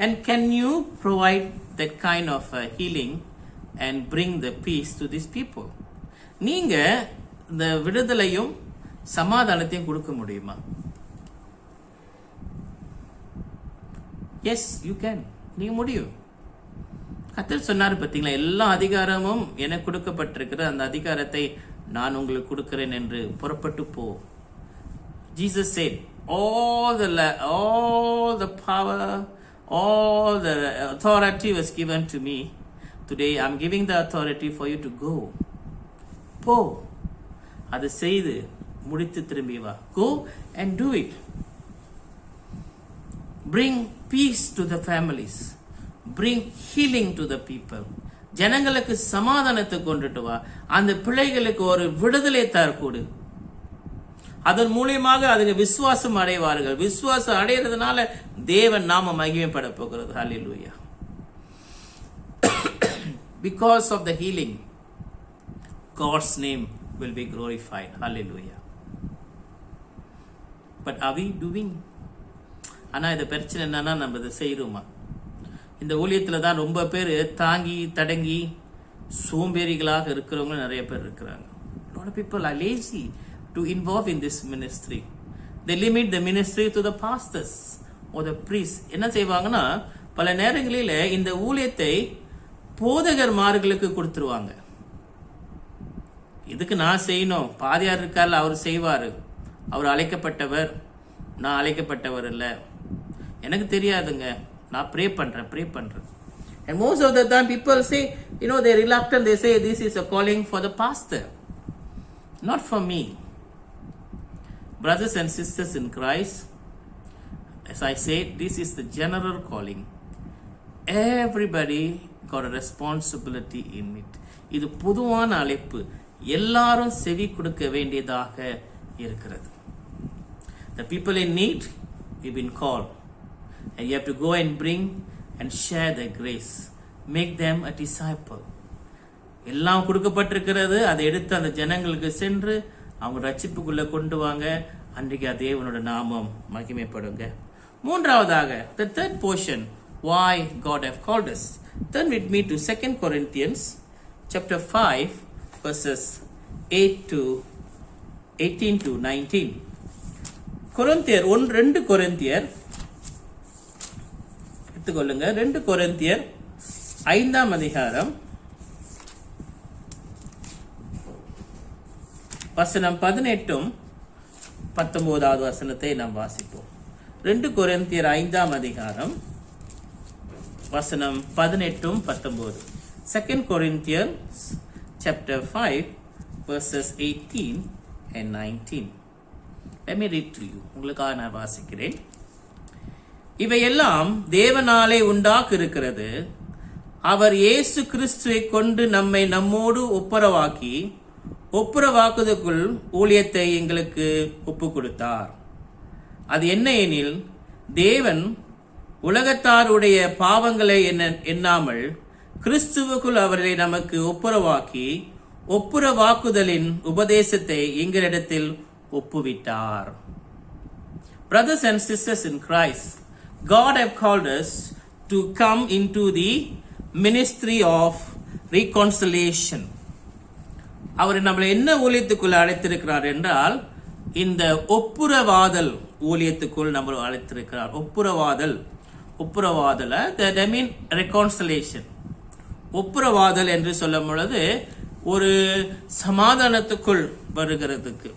And can you provide that kind of healing and bring the peace to these people? நீங்க இந்த விடுதலையும் சமாதானத்தையும் கொடுக்க முடியுமா? Yes, you can. நீங்க முடியும். கர்த்தர் சொன்னார் பார்த்தீங்களா, எல்லா அதிகாரமும் எனக்கு கொடுக்கப்பட்டிருக்கிற அந்த அதிகாரத்தை நான் உங்களுக்கு கொடுக்கிறேன் என்று புறப்பட்டு போ. Jesus said, all the power, all the authority was given to me. Today I'm giving the authority for you to go. போ, அதை செய்து முடித்து திரும்பி வா. Go and do it. Bring peace to the families. Bring healing to the people. ஜனங்களுக்கு சமாதானத்தை கொண்டுட்டு வா. அந்த பிள்ளைகளுக்கு ஒரு விடுதலை தரக்கூடு. அதன் மூலியமாக அதுங்க விசுவாசம் அடைவார்கள். விசுவாசம் அடைகிறதுனால தேவன் நாம மகிமைப்பட போகிறது. ஹல்லேலூயா. Because of the healing, God's name will be glorified. Hallelujah. But are we doing? ஆனா இந்த பிரச்சனை என்னன்னா, நம்ம இதை செய்யறோமா? இந்த ஊழியத்துல தான் ரொம்ப பேர் தாங்கி தடங்கி சோம்பேறிகளாக இருக்கிறவங்க நிறைய பேர் இருக்கிறாங்க. A lot of people are lazy to involve in this ministry. They limit the ministry to the pastors or the priests. என்ன செய்வாங்கன்னா, பல நேரங்களில் இந்த ஊழியத்தை போதகர்மார்களுக்கு கொடுத்துருவாங்க. இதுக்கு நான் செய்யணும், பாதியார் இருக்கார்ல அவர் செய்வாரு, அவர் அழைக்கப்பட்டவர், நான் அழைக்கப்பட்டவர் இல்லை, எனக்கு தெரியாதுங்க, நான் ப்ரே பண்றேன். And most of the time people say, they're reluctant. They say this is a calling for the pastor, not for me. Brothers and sisters in Christ, as I said, this is the general calling. Everybody got a responsibility in it. இது பொதுவான அழைப்பு, எல்லாரும் செவி கொடுக்க வேண்டியதாக இருக்கிறது. The people in need, you've been called, and you have to go and bring and share the grace, make them a disciple. எல்லாம் கொடுக்கப்பட்டிருக்கிறது, அதை எடுத்து அந்த ஜனங்களுக்கு சென்று அவங்க ரட்சிப்புக்குள்ள கொண்டு வாங்க. அன்றைக்கு தேவனோட நாமம் மகிமைப்படுங்க. மூன்றாவதாக, the third portion, why God have called us. Turn with me to 2 Corinthians chapter 5 verses 18 to 19. கொரிந்தியர் 2 கொரிந்தியர் எடுத்துக்கொள்ளுங்க. 2 கொரிந்தியர் 5ஆம் அதிகாரம் வசனம் 18 19வது வசனத்தை நாம் வாசிப்போம். 2 கொரிந்தியர் 5ஆம் அதிகாரம் வசனம் 18 19. 2 Corinthians chapter 5 verses 18 and 19. Let me read to you. உங்களுக்காக நான் வாசிக்கிறேன். இவையெல்லாம் தேவனாலே உண்டாக்கி இருக்கிறது. அவர் இயேசு கிறிஸ்துவை கொண்டு நம்மை நம்மோடு ஒப்புரவாக்குதற்குள் ஊழியத்தை எங்களுக்கு ஒப்பு கொடுத்தார். அது என்ன எனில், தேவன் உலகத்தாருடைய பாவங்களை எண்ணாமல் கிறிஸ்துவுக்குள் அவர்களை நமக்கு ஒப்புரவாக்குதலின் உபதேசத்தை எங்களிடத்தில் ஒப்புவிட்டார். Brothers and sisters in Christ, God have called us to come into the ministry of reconciliation. அவர் நம்மளை என்ன ஊழியத்துக்குள் அழைத்திருக்கிறார் என்றால், இந்த ஒப்புரவாதல் ஊழியத்துக்குள் நம்ம அழைத்திருக்கிறார். ஒப்புரவாதல் that I mean reconciliation. ஒப்புரவாதல் என்று சொல்லும் பொழுது ஒரு சமாதானத்துக்குள் வருகிறதுக்கு.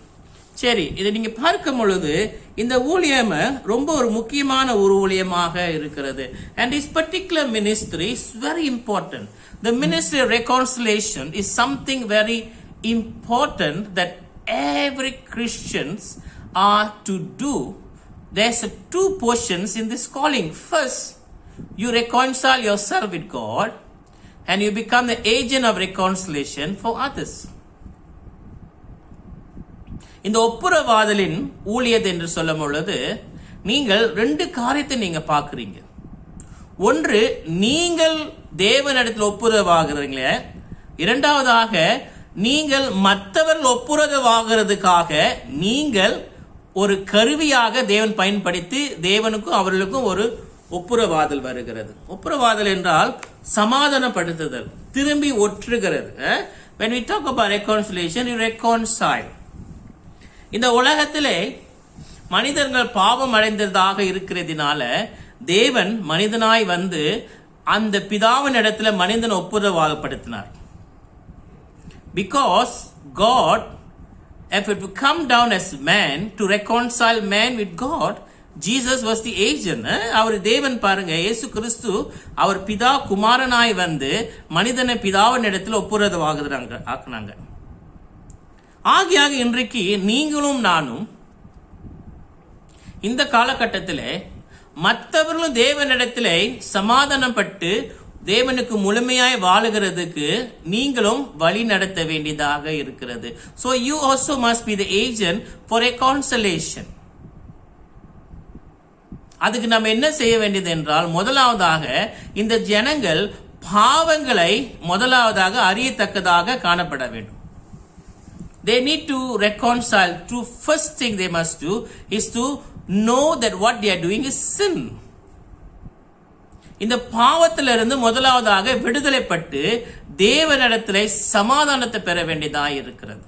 சரி, இதை நீங்க பார்க்கும் பொழுது இந்த ஊழியம் ரொம்ப ஒரு முக்கியமான ஒரு ஊழியமாக இருக்கிறது. And this particular ministry is very important. The ministry of reconciliation is something very important that every Christians are to do. there's two portions in this calling. First, you reconcile yourself with God and you become the agent of reconciliation for others. இந்த ஒப்புரவாதலின் ஊழியது என்று சொல்லும் பொழுது நீங்கள் ரெண்டு காரியத்தை நீங்க பார்க்குறீங்க. ஒன்று, நீங்கள் தேவனிடத்தில் ஒப்புரவாகிறீங்களே. இரண்டாவதாக, நீங்கள் மற்றவர்கள் ஒப்புரவாகிறதுக்காக நீங்கள் ஒரு கருவியாக தேவன் பயன்படுத்தி தேவனுக்கும் அவர்களுக்கும் ஒரு ஒப்புரவாதல் வருகிறது. ஒப்புரவாதல் என்றால் சமாதானப்படுத்துதல், திரும்பி ஒற்றுகிறது. When we talk about reconciliation, you reconcile. இந்த உலகத்திலே மனிதர்கள் பாவம் அடைந்ததாக இருக்கிறதுனால தேவன் மனிதனாய் வந்து அந்த பிதாவின் இடத்துல மனிதனை ஒப்புரவாதப்படுத்தினார். Because God, if it would come down as man to reconcile man with God, Jesus was the agent. அவர் தேவன் பாருங்க, இயேசு கிறிஸ்து அவர் பிதா குமாரனாய் வந்து மனிதனை பிதாவின் இடத்துல ஆக்குனாங்க. ஆகியாக இன்றைக்கு நீங்களும் நானும் இந்த காலகட்டத்தில் மற்றவர்களும் தேவனிடத்திலே சமாதானப்பட்டு தேவனுக்கு முழுமையாய் வாழுகிறதுக்கு நீங்களும் வழி நடத்த வேண்டியதாக இருக்கிறது. So you also must be the agent for reconciliation. அதுக்கு நம்ம என்ன செய்ய வேண்டியது என்றால், முதலாவதாக இந்த ஜனங்கள் பாவங்களை முதலாவதாக அறியத்தக்கதாக காணப்பட வேண்டும். They need to reconcile. To first thing they must do is to know that what they are doing is sin. இந்த பாவத்திலிருந்து முதலாவதாக விடுதலைப்பட்டு தேவனிடத்திலே சமாதானத்தை பெற வேண்டியதாக இருக்கிறது.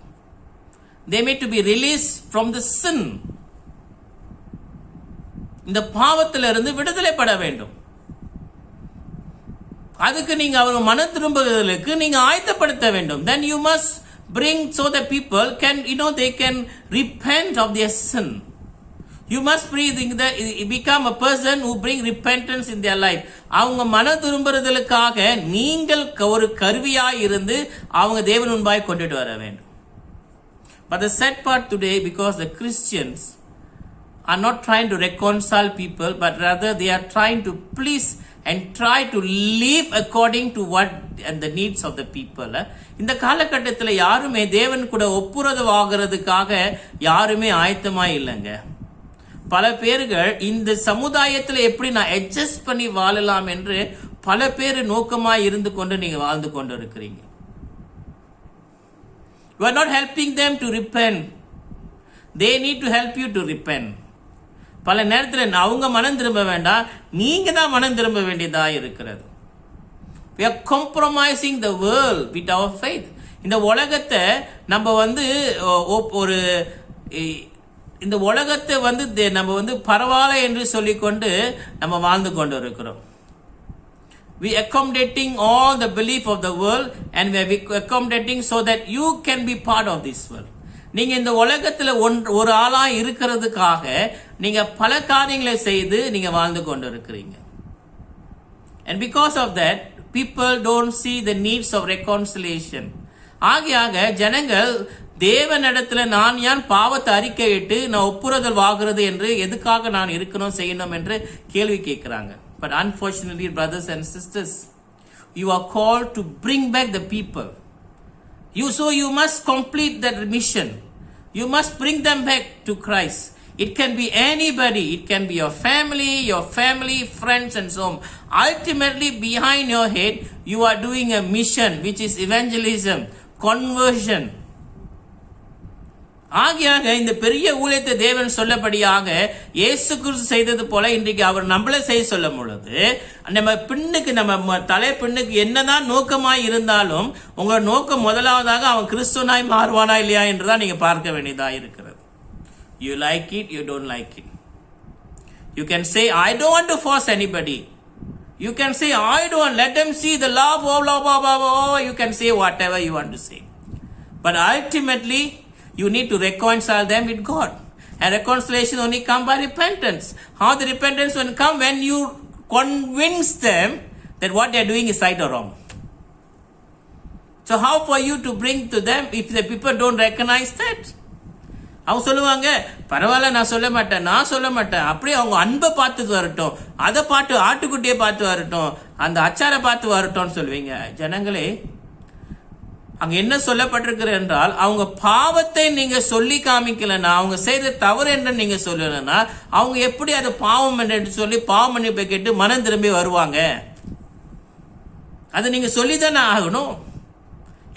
They need to be released from the sin. இந்த பாவத்திலிருந்து விடுதலைப்பட வேண்டும். அதுக்கு நீங்க அவங்க மன திரும்புதலுக்கு நீங்க ஆயத்தப்படுத்த வேண்டும். Then you must bring so that people can, they can repent of their sin. You must become a person who bring repentance in their life. அவங்க மன திரும்புதலுக்காக நீங்கள் ஒரு கருவியாய் இருந்து அவங்க தேவன் முன்பாய் கொண்டுட்டு வர வேண்டும். But the sad part today, because the Christians are not trying to reconcile people, but rather they are trying to please and try to live according to what and the needs of the people. இந்த காலகட்டத்தில் யாருமே தேவன் கூட ஒப்புரவாகிறதுக்காக யாருமே ஆயத்தமாய் இல்லைங்க. பல பேர்கள் இந்த சமுதாயத்தில் எப்படி நான் அட்ஜஸ்ட் பண்ணி வாழலாம் என்று பல பேர் நோக்கமாய் இருந்து கொண்டு நீங்க வாழ்ந்து கொண்டு இருக்கிறீங்க. You are not helping them to repent. They need to help you to repent. பல நேரத்தில் அவங்க மனம் திரும்ப வேண்டாம், நீங்க தான் மனம் திரும்ப வேண்டியதா இருக்கிறது. We are compromising the world with our faith. இந்த உலகத்தை நம்ம ஒரு இந்த உலகத்தை நம்ம பரவாயில்ல என்று சொல்லிக்கொண்டு நம்ம வாழ்ந்து கொண்டு இருக்கிறோம். We accommodating all the belief of the world and we are accommodating so that you can be part of this world. நீங்க இந்த உலகத்துல ஒரு ஆளா இருக்கிறதுக்காக நீங்க பல காரியங்களை செய்து நீங்க வாழ்ந்து கொண்டு இருக்கிறீங்க. And because of that, people don't see the needs of reconciliation. ஆகியாக ஜனங்கள் தேவனிடத்துல நான் ஏன் பாவத்தை அறிக்கையிட்டு நான் ஒப்புரதல் வாங்குறது என்று எதுக்காக நான் இருக்கணும் செய்யணும் என்று கேள்வி கேட்கிறாங்க. But unfortunately, brothers and sisters, you are called to bring back the people. You must complete that mission. You must bring them back to Christ. It can be anybody. It can be your family, friends and so on. Ultimately, behind your head, you are doing a mission which is evangelism, conversion. ஆகியாக இந்த பெரிய ஊழியத்தை தேவன் சொல்லபடியாக இயேசு கிறிஸ்து செய்தது போல இன்றைக்கு அவர் நம்மளை செய்ய சொல்லும் பொழுது நம்ம பின்னுக்கு நம்ம தலை பின்னுக்கு என்னதான் நோக்கமாய் இருந்தாலும் உங்களோட நோக்கம் முதலாவதாக அவன் கிறிஸ்துவனாய் மாறுவானா இல்லையா என்றுதான் நீங்க பார்க்க வேண்டியதா இருக்கிறது. You like it, you don't like it. You can say, I don't want to force anybody. You can say, I don't, let them see the love, you can say whatever you want to say. But ultimately, you need to reconcile them with God. And reconciliation only comes by repentance. How the repentance will come? When you convince them that what they are doing is right or wrong. So how for you to bring to them if the people don't recognize that? அவங்க சொல்லுவாங்க, பரவாயில்ல நான் சொல்ல மாட்டேன், அப்படியே அவங்க அன்பை பார்த்து வரட்டும், அதை பார்த்து ஆட்டுக்குட்டியை பார்த்து வரட்டும், அந்த அச்சாரை பார்த்து வரட்டும்னு சொல்லுவீங்க. ஜனங்களே, அங்க என்ன சொல்லப்பட்டிருக்கிறது என்றால், அவங்க பாவத்தை நீங்க சொல்லி காமிக்கலன்னா, அவங்க செய்த தவறு என்று நீங்க சொல்லலன்னா, அவங்க எப்படி அது பாவம் என்று சொல்லி பாவம் மன்னிப்பை கேட்டு மனம் திரும்பி வருவாங்க? அது நீங்க சொல்லிதானே ஆகணும்.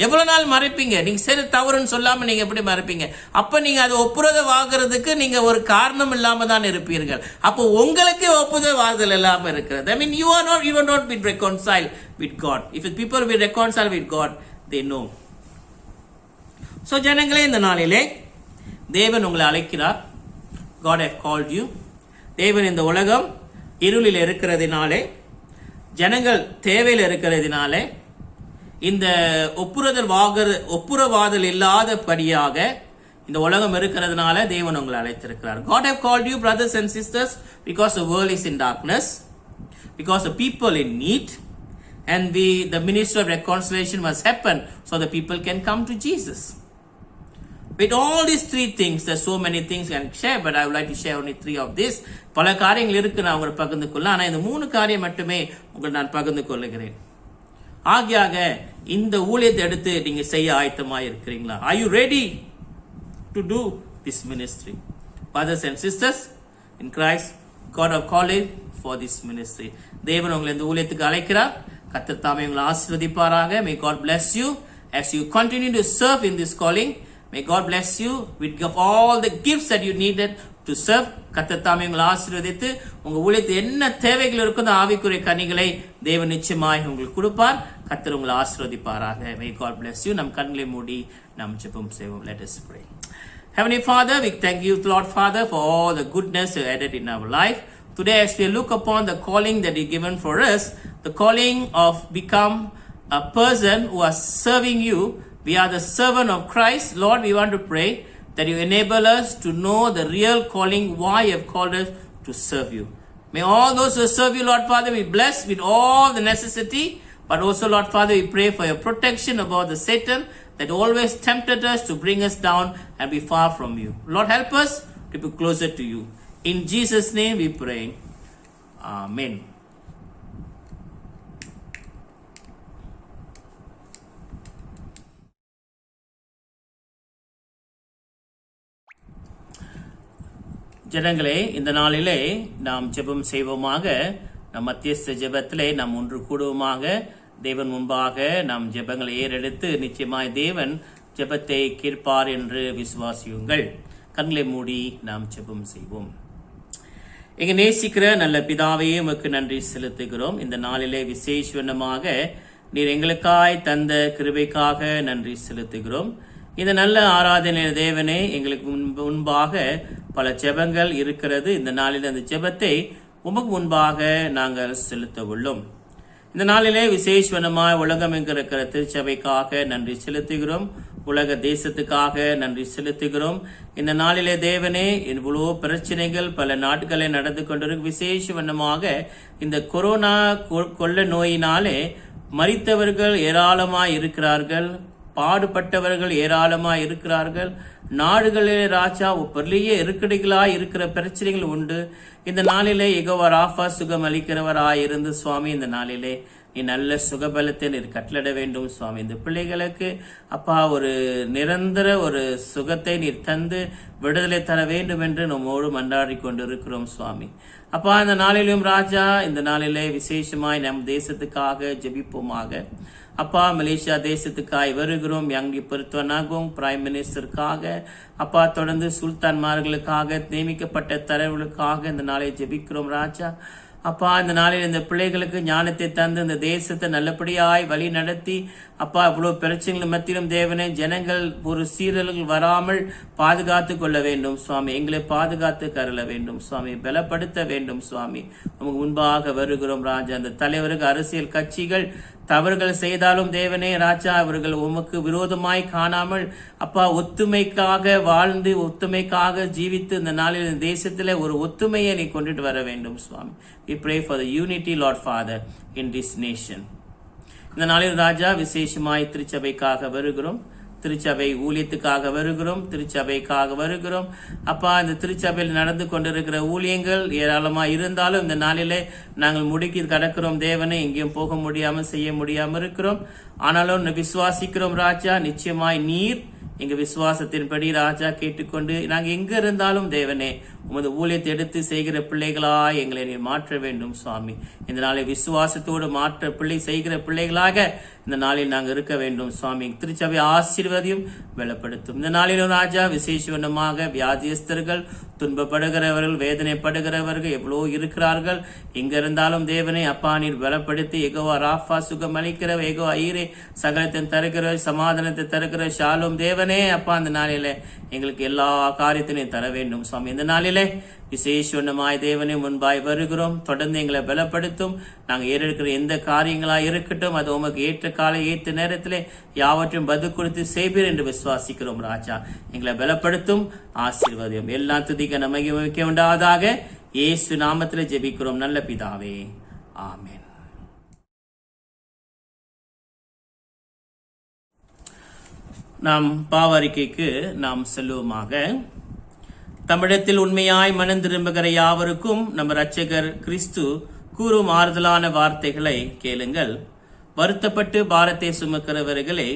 எவ்வளவு நாள் மறைப்பீங்க? நீங்க செய்த தவறுன்னு சொல்லாம நீங்க எப்படி மறைப்பீங்க? அப்ப நீங்க அது ஒப்புரவாகிறதுக்கு நீங்க ஒரு காரணம் இல்லாம தான் இருப்பீர்கள். அப்போ உங்களுக்கு ஒப்புரவாதல் இல்லாம இருக்கிறது. I mean, you are not been reconciled with God. If people will reconcile with God, they know. So ஜனங்களே, இந்த நாளிலே தேவன் உங்களை அழைக்கிறார். God have called you. தேவன் இந்த உலகம் இருளில் இருக்கிறதினாலே, ஜனங்கள் தேவையில் இருக்கிறதினாலே, இந்த ஒப்புரவாதல் இல்லாதபடியாக இந்த உலகம் இருக்கிறதுனால தேவன் உங்களை அழைத்திருக்கிறார். God have called you, brothers and sisters, because the world is in darkness, because the people in need, and the ministry of reconciliation must happen so the people can come to Jesus. With all these three things, there's so many things I can share, but I would like to share only 3 of this. பல காரியங்கள் இருக்கு நான் உங்களை பகிர்ந்து கொள்ள, ஆனா இந்த 3 காரியம் மட்டுமே உங்களை நான் பகிர்ந்து கொள்ளுகிறேன். ஆகியாக இந்த ஊழியத்தை எடுத்து நீங்க செய்ய ஆயத்தமாக இருக்கிறீங்களா? Are you ready to do this ministry? Brothers and sisters in Christ, God have called you for this ministry. தேவன் உங்களை இந்த ஊழியத்துக்கு அழைக்கிறார். கர்த்தர் தாமே உங்களை ஆசீர்வதிப்பாராக. May God bless you as you continue to serve in this calling. May God bless you with all the gifts that you needed to serve. கர்த்தர் தாமே உங்களை ஆசீர்வதித்து உங்க ஊழியத்தில் என்ன தேவைகள் இருக்கோ அந்த ஆவிக்குரிய கனிகளை தேவன் நிச்சயமாய் உங்களுக்கு கொடுப்பார். கர்த்தர் உங்களை ஆசீர்வதிப்பாராக. May God bless you. நம் கண்களை மூடி நாம் ஜெபம் செய்வோம். Let us pray. Heavenly Father, we thank you, Lord Father, for all the goodness you added in our life. Today, as we look upon the calling that you given for us, the calling of become a person who are serving you, we are the servant of Christ. Lord, we want to pray that you enable us to know the real calling, why you have called us to serve you. May all those who serve you, Lord Father, be blessed with all the necessity, but also, Lord Father, we pray for your protection about the Satan that always tempted us to bring us down and be far from you. Lord, help us to be closer to you. In Jesus' name we pray. Amen. ஜனங்களே, இந்த நாளிலே நாம் ஜெபம் செய்வோமாக. நம் மத்தியஸ்த ஜெபத்திலே நாம் ஒன்று கூடுவோமாக. தேவன் முன்பாக நாம் ஜெபங்களை ஏறெடுத்து நிச்சயமாய் தேவன் ஜெபத்தை கேட்பார் என்று விசுவாசியுங்கள். கண்களை மூடி நாம் ஜெபம் செய்வோம். எங்க நேசிக்கிற நல்ல பிதாவே, உமக்கு நன்றி செலுத்துகிறோம். இந்த நாளிலே விசேஷமாக நீர் எங்களுக்காய் தந்த கிருபைக்காக நன்றி செலுத்துகிறோம். இந்த நல்ல ஆராதனை தேவனே, எங்களுக்கு முன்பாக பல ஜெபங்கள் இருக்கிறது. இந்த நாளில் அந்த ஜெபத்தை உமக்கு முன்பாக நாங்கள் செலுத்த உள்ளோம். இந்த நாளிலே விசேஷமாய் உலகம் எங்க இருக்கிற திருச்சபைக்காக நன்றி செலுத்துகிறோம். உலக தேசத்துக்காக நன்றி செலுத்துகிறோம். இந்த நாளிலே தேவனே, இவ்வளோ பிரச்சனைகள் பல நாட்களை நடந்து கொண்டிருக்கு. விசேஷமாக இந்த கொரோனா கொள்ள நோயினாலே மரித்தவர்கள் ஏராளமாய் இருக்கிறார்கள், பாடுபட்டவர்கள் ஏராளமாய் இருக்கிறார்கள். நாடுகளிலே ராஜா பெரிய இருக்கடிகளாய் இருக்கிற பிரச்சனைகள் உண்டு. இந்த நாளிலே யெகோவா ராஃபா சுகம் அளிக்கிறவராய் இருந்து சுவாமி, இந்த நாளிலே நீ நல்ல சுகபலத்தை நீர் கட்டளிட வேண்டும் சுவாமி. இந்த பிள்ளைகளுக்கு அப்பா ஒரு நிரந்தர ஒரு சுகத்தை நீர் தந்து விடுதலை தர வேண்டும் என்று நம்மோடு மன்றாடி கொண்டு இருக்கிறோம் சுவாமி. அப்பா, இந்த நாளிலும் ராஜா, இந்த நாளிலே விசேஷமாய் நம் தேசத்துக்காக ஜெபிப்போமாக. அப்பா, மலேசியா தேசத்துக்காய் வருகிறோம். யங்கி பொறுத்தவனாகவும் பிரைம் மினிஸ்டருக்காக, அப்பா தொடர்ந்து சுல்தான்மார்களுக்காக, நியமிக்கப்பட்ட தலைவர்களுக்காக இந்த நாளை ஜெபிக்கிறோம் ராஜா. அப்பா, இந்த நாளில் இந்த பிள்ளைகளுக்கு ஞானத்தை தந்து இந்த தேசத்தை நல்லபடியாய் வழி நடத்தி, அப்பா இவ்வளவு பிரச்சனைகள் மத்தியிலும் தேவனே ஜனங்கள் ஒரு சீரல்கள் வராமல் பாதுகாத்து கொள்ள வேண்டும் சுவாமி. எங்களை பாதுகாத்து கருள வேண்டும் சுவாமி, பலப்படுத்த வேண்டும் சுவாமி. நமக்கு முன்பாக வருகிறோம் ராஜா. அந்த தலைவர்கள் அரசியல் கட்சிகள் தவறுகள் செய்தாலும் தேவனே ராஜா, அவர்கள் உமக்கு விரோதமாய் காணாமல் அப்பா ஒத்துமைக்காக வாழ்ந்து ஒத்துமைக்காக ஜீவித்து இந்த நாளில் இந்த தேசத்துல ஒரு ஒத்துமையை நீ கொண்டுட்டு வர வேண்டும் சுவாமி. We pray for the unity, Lord Father, in this nation. இந்த நாளில் ராஜா விசேஷமாய் திருச்சபைக்காக வருகிறோம். திருச்சபை ஊழியத்துக்காக வருகிறோம், திருச்சபைக்காக வருகிறோம். அப்பா, இந்த திருச்சபையில் நடந்து கொண்டிருக்கிற ஊழியங்கள் ஏராளமா இருந்தாலும் இந்த நாளிலே நாங்கள் முடுக்கி கடக்கிறோம் தேவனை. எங்கேயும் போக முடியாமல் செய்ய முடியாமல் இருக்கிறோம். ஆனாலும் விசுவாசிக்கிறோம் ராஜா. நிச்சயமாய் நீர் எங்க விசுவாசத்தின்படி ராஜா கேட்டுக்கொண்டு நாங்க எங்க இருந்தாலும் தேவனே உமது ஊழியத்தை எடுத்து செய்கிற பிள்ளைகளாய் எங்களை நீர் மாற்ற வேண்டும் சுவாமி. இந்த நாளை விசுவாசத்தோடு மாற்ற செய்கிற பிள்ளைகளாக இந்த நாளில் நாங்கள் இருக்க வேண்டும் சுவாமி. திருச்சபை ஆசீர்வதியும் பலப்படுத்தும். இந்த நாளிலும் ராஜா விசேஷமாக வியாதியஸ்தர்கள், துன்பப்படுகிறவர்கள், வேதனைப்படுகிறவர்கள் எவ்வளோ இருக்கிறார்கள். எங்க இருந்தாலும் தேவனை அப்பா நீர் பலப்படுத்தி யெகோவா ராஃபா சுகம் அளிக்கிறவர், யெகோவா ஈரே சகலத்தை தருகிற, சமாதானத்தை தருகிற ஷாலும் தேவனே அப்பா இந்த நாளில எங்களுக்கு எல்லா காரியத்தினையும் தர வேண்டும் சுவாமி. இந்த நாளிலே விசேஷமாய் தேவனே முன்பாய் வருகிறோம். தொடர்ந்து எங்களை பலப்படுத்தும். நாங்கள் ஏறெடுக்கிற எந்த காரியங்களா இருக்கட்டும் அது உமக்கு ஏற்ற கால ஏற்ற நேரத்திலே யாவற்றையும் பதில் கொடுத்து செய்வீர் என்று விசுவாசிக்கிறோம் ராஜா. எங்களை பலப்படுத்தும், ஆசீர்வாதம். எல்லா துதிக்க நமக்கு மிக்க உண்டாவதாக. இயேசு நாமத்திலே ஜெபிக்கிறோம் நல்ல பிதாவே, ஆமென். நாம் பாவறிக்கைக்கு நாம் செல்லுவோமாக. தமிழத்தில் உண்மையாய் மனம் திரும்புகிற யாவருக்கும் நம்ம இரட்சகர் கிறிஸ்து கூறும் ஆறுதலான வார்த்தைகளை கேளுங்கள். வருத்தப்பட்டு பாரத்தை சுமக்கிறவர்களே,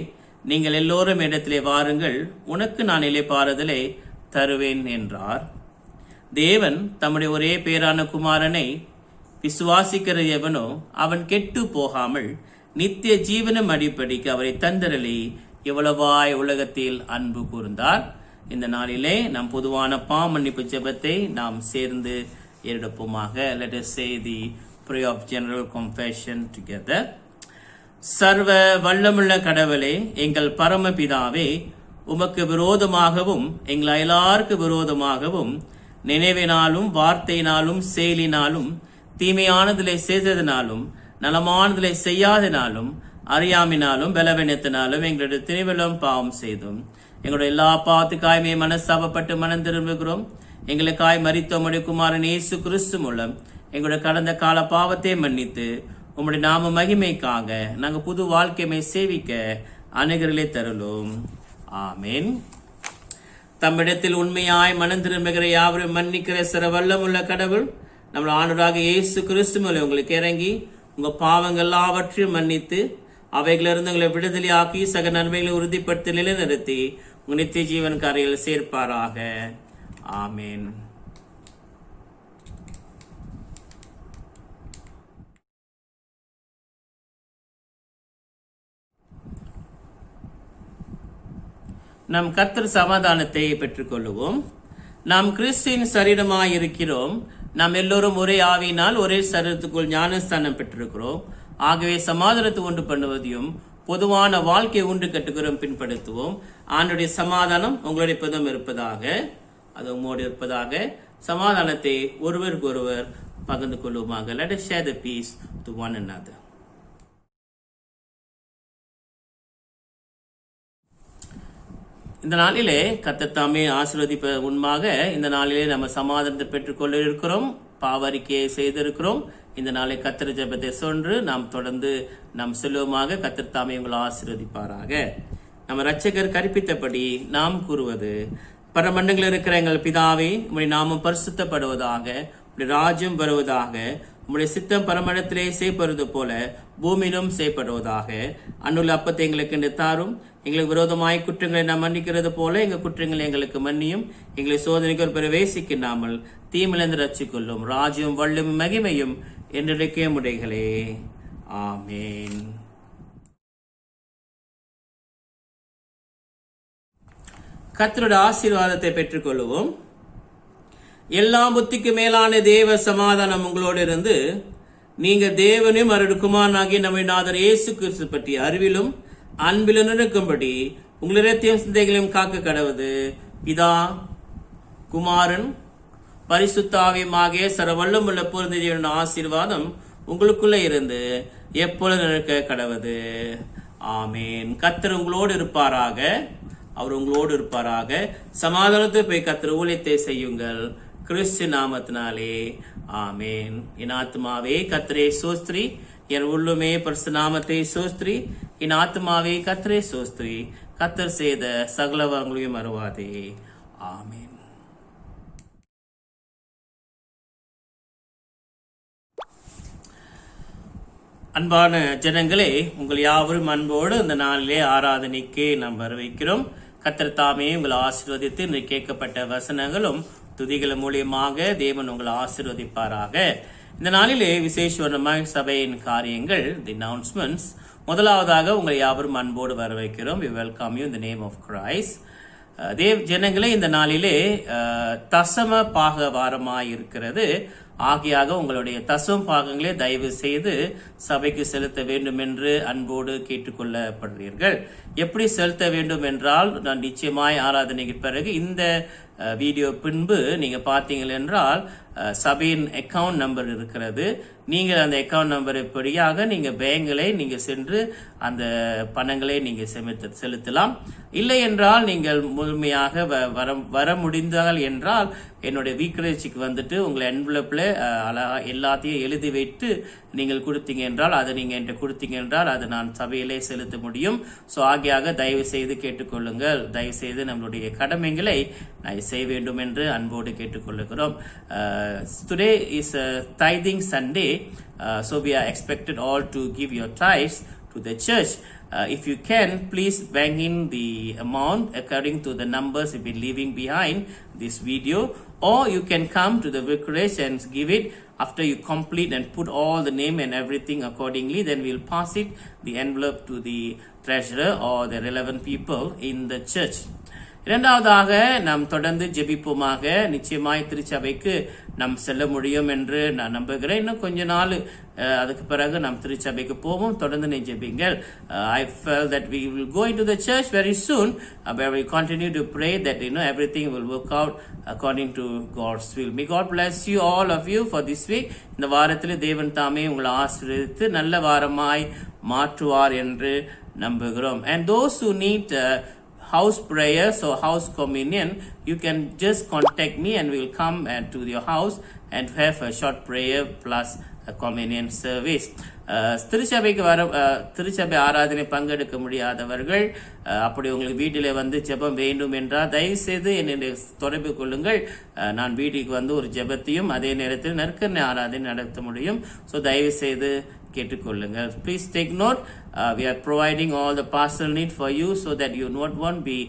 நீங்கள் எல்லோரும் இடத்திலே வாருங்கள், உனக்கு நான் இளைப்பாறுதலை தருவேன் என்றார். தேவன் தம்முடைய ஒரே பேரான குமாரனை விசுவாசிக்கிற எவனோ அவன் கெட்டு போகாமல் நித்திய ஜீவனம் அடிப்படைக்கு அவரை தந்தரலி எவ்வளவாய் உலகத்தில் அன்பு கூர்ந்தார். இந்த நாளிலே நாம் பொதுவான பாவமன்னிப்பு ஜெபத்தை நாம் சேர்ந்து ஏறெடுப்போமாக. Let us say the prayer of general confession together. சர்வ வல்லமுள்ள கடவுளே, எங்கள் பரமபிதாவே, உமக்கு விரோதமாகவும் எங்கள் எல்லாருக்கு விரோதமாகவும் நினைவினாலும் வார்த்தையினாலும் செயலினாலும் தீமையானதிலே செய்ததினாலும் நலமானதிலே செய்யாதனாலும் அறியாமினாலும் பலவீனத்தினாலும் எங்களுடைய திணிவிலும் பாவம் செய்தோம். எங்களுடைய எல்லா பாவத்துக்காயுமே மனஸ்தாபப்பட்டு மனம் திரும்புகிறோம். எங்களுக்காய் மரித்த உம்முடைய குமாரன் இயேசு கிறிஸ்து மூலம் எங்களுடைய கடந்த கால பாவத்தை மன்னித்து உம்முடைய நாம மகிமைக்காக நாங்கள் புது வாழ்க்கையை சேவிக்க அனுகிரலை தருளோம். ஆமேன். தம்மிடத்தில் உண்மையாய் மனம் திரும்புகிற யாவரும் மன்னிக்கிற சிற வல்லமுள்ள கடவுள் நம்ம ஆண்டவராக இயேசு கிறிஸ்து மூலம் உங்களுக்கு இறங்கி உங்க பாவங்கள் எல்லாவற்றையும் மன்னித்து அவைகளிலிருந்து உங்களை விடுதலையாக்கி சக நன்மைகளை உறுதிப்படுத்தி நிலைநிறுத்தி உங்க நித்திய ஜீவன் கரையில் சேர்ப்பாராக. ஆமேன். நாம் கர்த்தர் சமாதானத்தை பெற்றுக்கொள்ளுவோம். நாம் கிறிஸ்துவின் சரீரமாய் இருக்கிறோம். நாம் எல்லோரும் ஒரே ஆவியினால் ஒரே சரீரத்துக்குள் ஞானஸ்தானம் பெற்றிருக்கிறோம். ஆகவே சமாதானத்தை உண்டு பண்ணுவதையும் பொதுவான வாழ்க்கையை உண்டு கட்டுகிறோம் பின்படுத்துவோம். ஆண்டுடைய சமாதானம் உங்களுடைய பதம் இருப்பதாக, அது உங்களோடு இருப்பதாக. சமாதானத்தை ஒருவருக்கு ஒருவர் பகிர்ந்து கொள்வோமாக. Let us share the peace to one another. இந்த நாளிலே கர்த்தர் தாமே ஆசீர்வதிப்ப உண்மையாக இந்த நாளிலே நம்ம சமாதானத்தை பெற்றுக்கொள்ள இருக்கிறோம். பாவறிக்கையை செய்திருக்கிறோம். இந்த நாளை கர்த்தர் ஜெபத்தை சொன்று நாம் தொடர்ந்து நாம் செல்வமாக கர்த்தர் தாமே உங்களை ஆசீர்வதிப்பாராக. நம்ம இரட்சகர் கற்பித்தபடி நாம் கூறுவது, பரமண்டங்களில் இருக்கிற எங்கள் பிதாவே, உம்முடைய நாமம் பரிசுத்தப்படுவதாக, உம்முடைய ராஜ்யம் வருவதாக, உம்முடைய சித்தம் பரமண்டத்திலே செய்யப்படுவது போல பூமியிலும் செய்யப்படுவதாக. அன்னுள்ள அப்பத்தை எங்களுக்கு என்று தாரும். எங்களுக்கு விரோதமாய் குற்றங்களை நாம் மன்னிக்கிறது போல எங்கள் குற்றங்களை எங்களுக்கு மன்னியும். எங்களை சோதனைக்கு பிரவேசிக்கின்றாமல் தீமிலிருந்து ரட்சிக்கொள்ளும். ராஜ்யம் வல்லும் மகிமையும் என்றைக்கே முடைகளே. ஆமேன். கர்த்தருடைய ஆசீர்வாதத்தை பெற்றுக் கொள்வோம். எல்லா புத்திக்கு மேலான தேவ சமாதானம் உங்களோடு இருந்து நீங்க தேவனையும் அவருடைய குமாரனாகிய நம்முடைய நாதர் இயேசு கிறிஸ்து பற்றிய அறிவிலும் அன்பிலும் இருக்கும்படி உங்களிடத்தையும் சிந்தைகளையும் காக்க கடவுது பிதா, குமாரன், பரிசுத்தாவியமாகிய சர்வவல்லமுள்ள பொருந்திய ஆசீர்வாதம் உங்களுக்குள்ள இருந்து எப்பொழுது இருக்க கடவுது. ஆமேன். கர்த்தர் உங்களோடு இருப்பாராக. அவர் உங்களோடு இருப்பாராக. சமாதானத்தை போய் கர்த்தர் ஊழியத்தை செய்யுங்கள் கிறிஸ்து நாமத்தினாலே. ஆமேன். என் ஆத்மாவே கர்த்தரே சோஸ்திரி, என் உள்ளுமே பரிசுத்த நாமத்தை சோஸ்திரி. என் ஆத்மாவே கர்த்தரே சோஸ்திரி. கர்த்தர் செய்த சகலவங்களையும் மறவாதே. ஆமென். அன்பான ஜனங்களே, உங்கள் யாவரும் அன்போடு இந்த நாளிலே ஆராதனைக்கு நாம் வரவேற்கிறோம். கர்த்தர் தாமே உங்களை ஆசீர்வதித்து இன்று கேட்கப்பட்ட வசனங்களும் துதிகள் மூலியமாக தேவன் உங்களை ஆசீர்வதிப்பாராக. இந்த நாளிலே விசேஷமாக சபையின் காரியங்கள், தி அனௌன்ஸ்மெண்ட்ஸ். முதலாவதாக உங்களை யாவரும் அன்போடு வரவேற்கிறோம். We welcome you in the name of Christ. ஜனங்களே, இந்த நாளிலே தசம பாக வாரமாய் இருக்கிறது. ஆகியாக உங்களுடைய தசம பாகங்களே தயவு செய்து சபைக்கு செலுத்த வேண்டும் என்று அன்போடு கேட்டுக்கொள்ளப்படுகிறீர்கள். எப்படி செலுத்த வேண்டும் என்றால், நான் நிச்சயமாய் ஆராதனைக்கு பிறகு இந்த வீடியோ பின்பு நீங்க பார்த்தீங்கள் என்றால் சபையின் அக்கவுண்ட் நம்பர் இருக்கிறது. நீங்கள் அந்த அக்கவுண்ட் நம்பர் படியாக நீங்க பேங்களை நீங்க சென்று அந்த பணங்களை நீங்க செலுத்தலாம். இல்லை என்றால் நீங்கள் முழுமையாக வர முடிந்தால் என்றால் என்னுடைய வீக்கரேஜுக்கு வந்துட்டு உங்களை என்வலப்ல எல்லாத்தையும் எழுதி வைத்து நீங்கள் கொடுத்தீங்க என்றால், அதை நீங்க என்கிட்ட கொடுத்தீங்க என்றால் அதை நான் சபையிலே செலுத்த முடியும். ஸோ ஆகியாக தயவு செய்து கேட்டுக்கொள்ளுங்கள். தயவு செய்து நம்மளுடைய கடமைகளை நான் செய்ய வேண்டும் என்று அன்போடு கேட்டுக்கொள்ளுகிறோம். Today is a tithing Sunday, so we are expected all to give your tithes to the church. If you can, please bank in the amount according to the numbers you've been leaving behind this video, or you can come to the vicarage and give it after you complete and put all the name and everything accordingly. Then we'll pass it, the envelope, to the treasurer or the relevant people in the church. இரண்டாவதாக நாம் தொடர்ந்து ஜெபிப்போமாக. நிச்சயமாய் திருச்சபைக்கு நாம் செல்ல முடியும் என்று நான் நம்புகிறேன். இன்னும் கொஞ்ச நாள் அதுக்கு பிறகு நாம் திருச்சபைக்கு போவோம். தொடர்ந்து நீ ஜெபிங்கள். I felt that we will go into the church very soon, where we continue to pray that everything will work out according to God's will. May God bless you, all of you, for this week. இந்த வாரத்தில் தேவன் தாமே உங்களை ஆசீர்வதித்து நல்ல வாரமாய் மாற்றுவார் என்று நம்புகிறோம். And those who need house prayers or house communion, you can just contact me and we will come to your house and have a short prayer plus a communion service. திருச்சபை ஆராதனை பங்கெடுக்க முடியாதவர்கள், அப்படி உங்களுக்கு வீட்டிலே வந்து ஜெபம் வேண்டும் என்றால் தயவு செய்து என்னை தொடர்பு கொள்ளுங்கள். நான் வீட்டுக்கு வந்து ஒரு ஜெபத்தையும் அதே நேரத்தில் நற்கருணை ஆராதனை நடத்த முடியும். ஸோ தயவு செய்து கேட்டுக்கொள்ளுங்கள். Please take note, we are providing all the pastoral need for you so that you won't be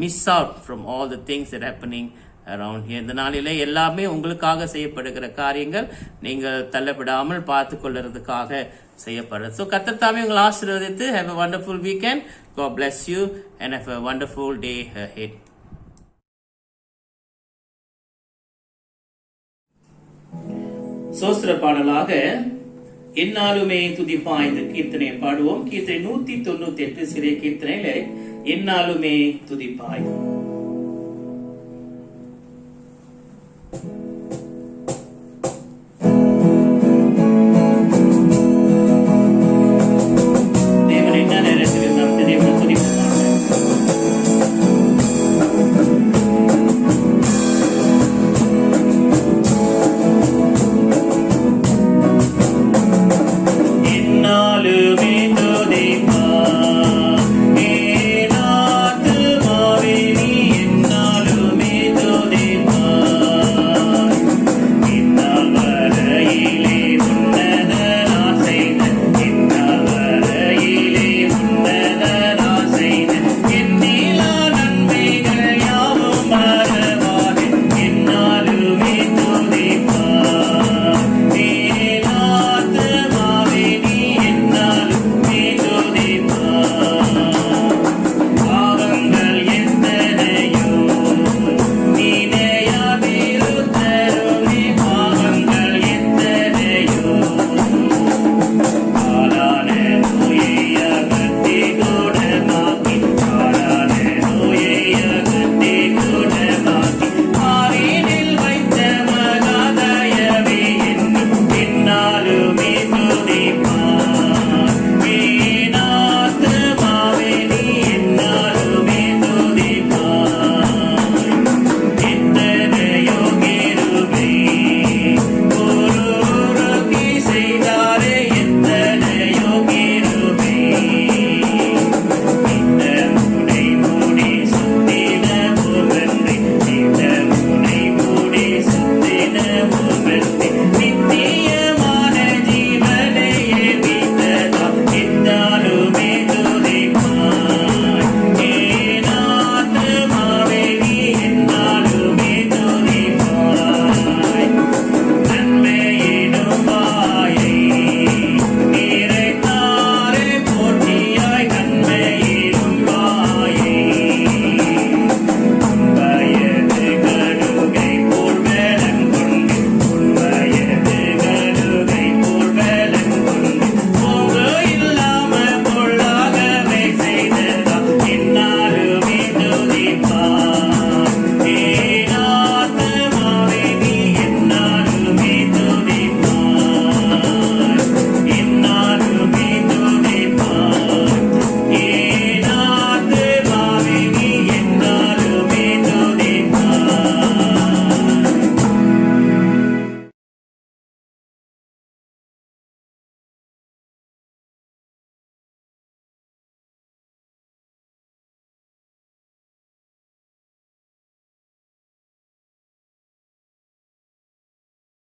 miss out from all the things that are happening around here. இந்த நாளிலே எல்லாமே உங்களுக்காக செய்யப்படுகிற காரியங்கள் நீங்கள் தள்ளப்படாமல் பார்த்து கொள்றதுக்காக செய்யப்படுறது. ஸோ கர்த்தர் தாமே உங்களை ஆசீர்வதித்து have a wonderful weekend. God bless you and have a wonderful day ahead. சோஸ்திர பாடலாக என்னாலுமே துதிப்பாய் இந்த கீர்த்தனை பாடுவோம். கீர்த்தனை 198 சிறிய கீர்த்தனையில என்னாலுமே துதிப்பாய்.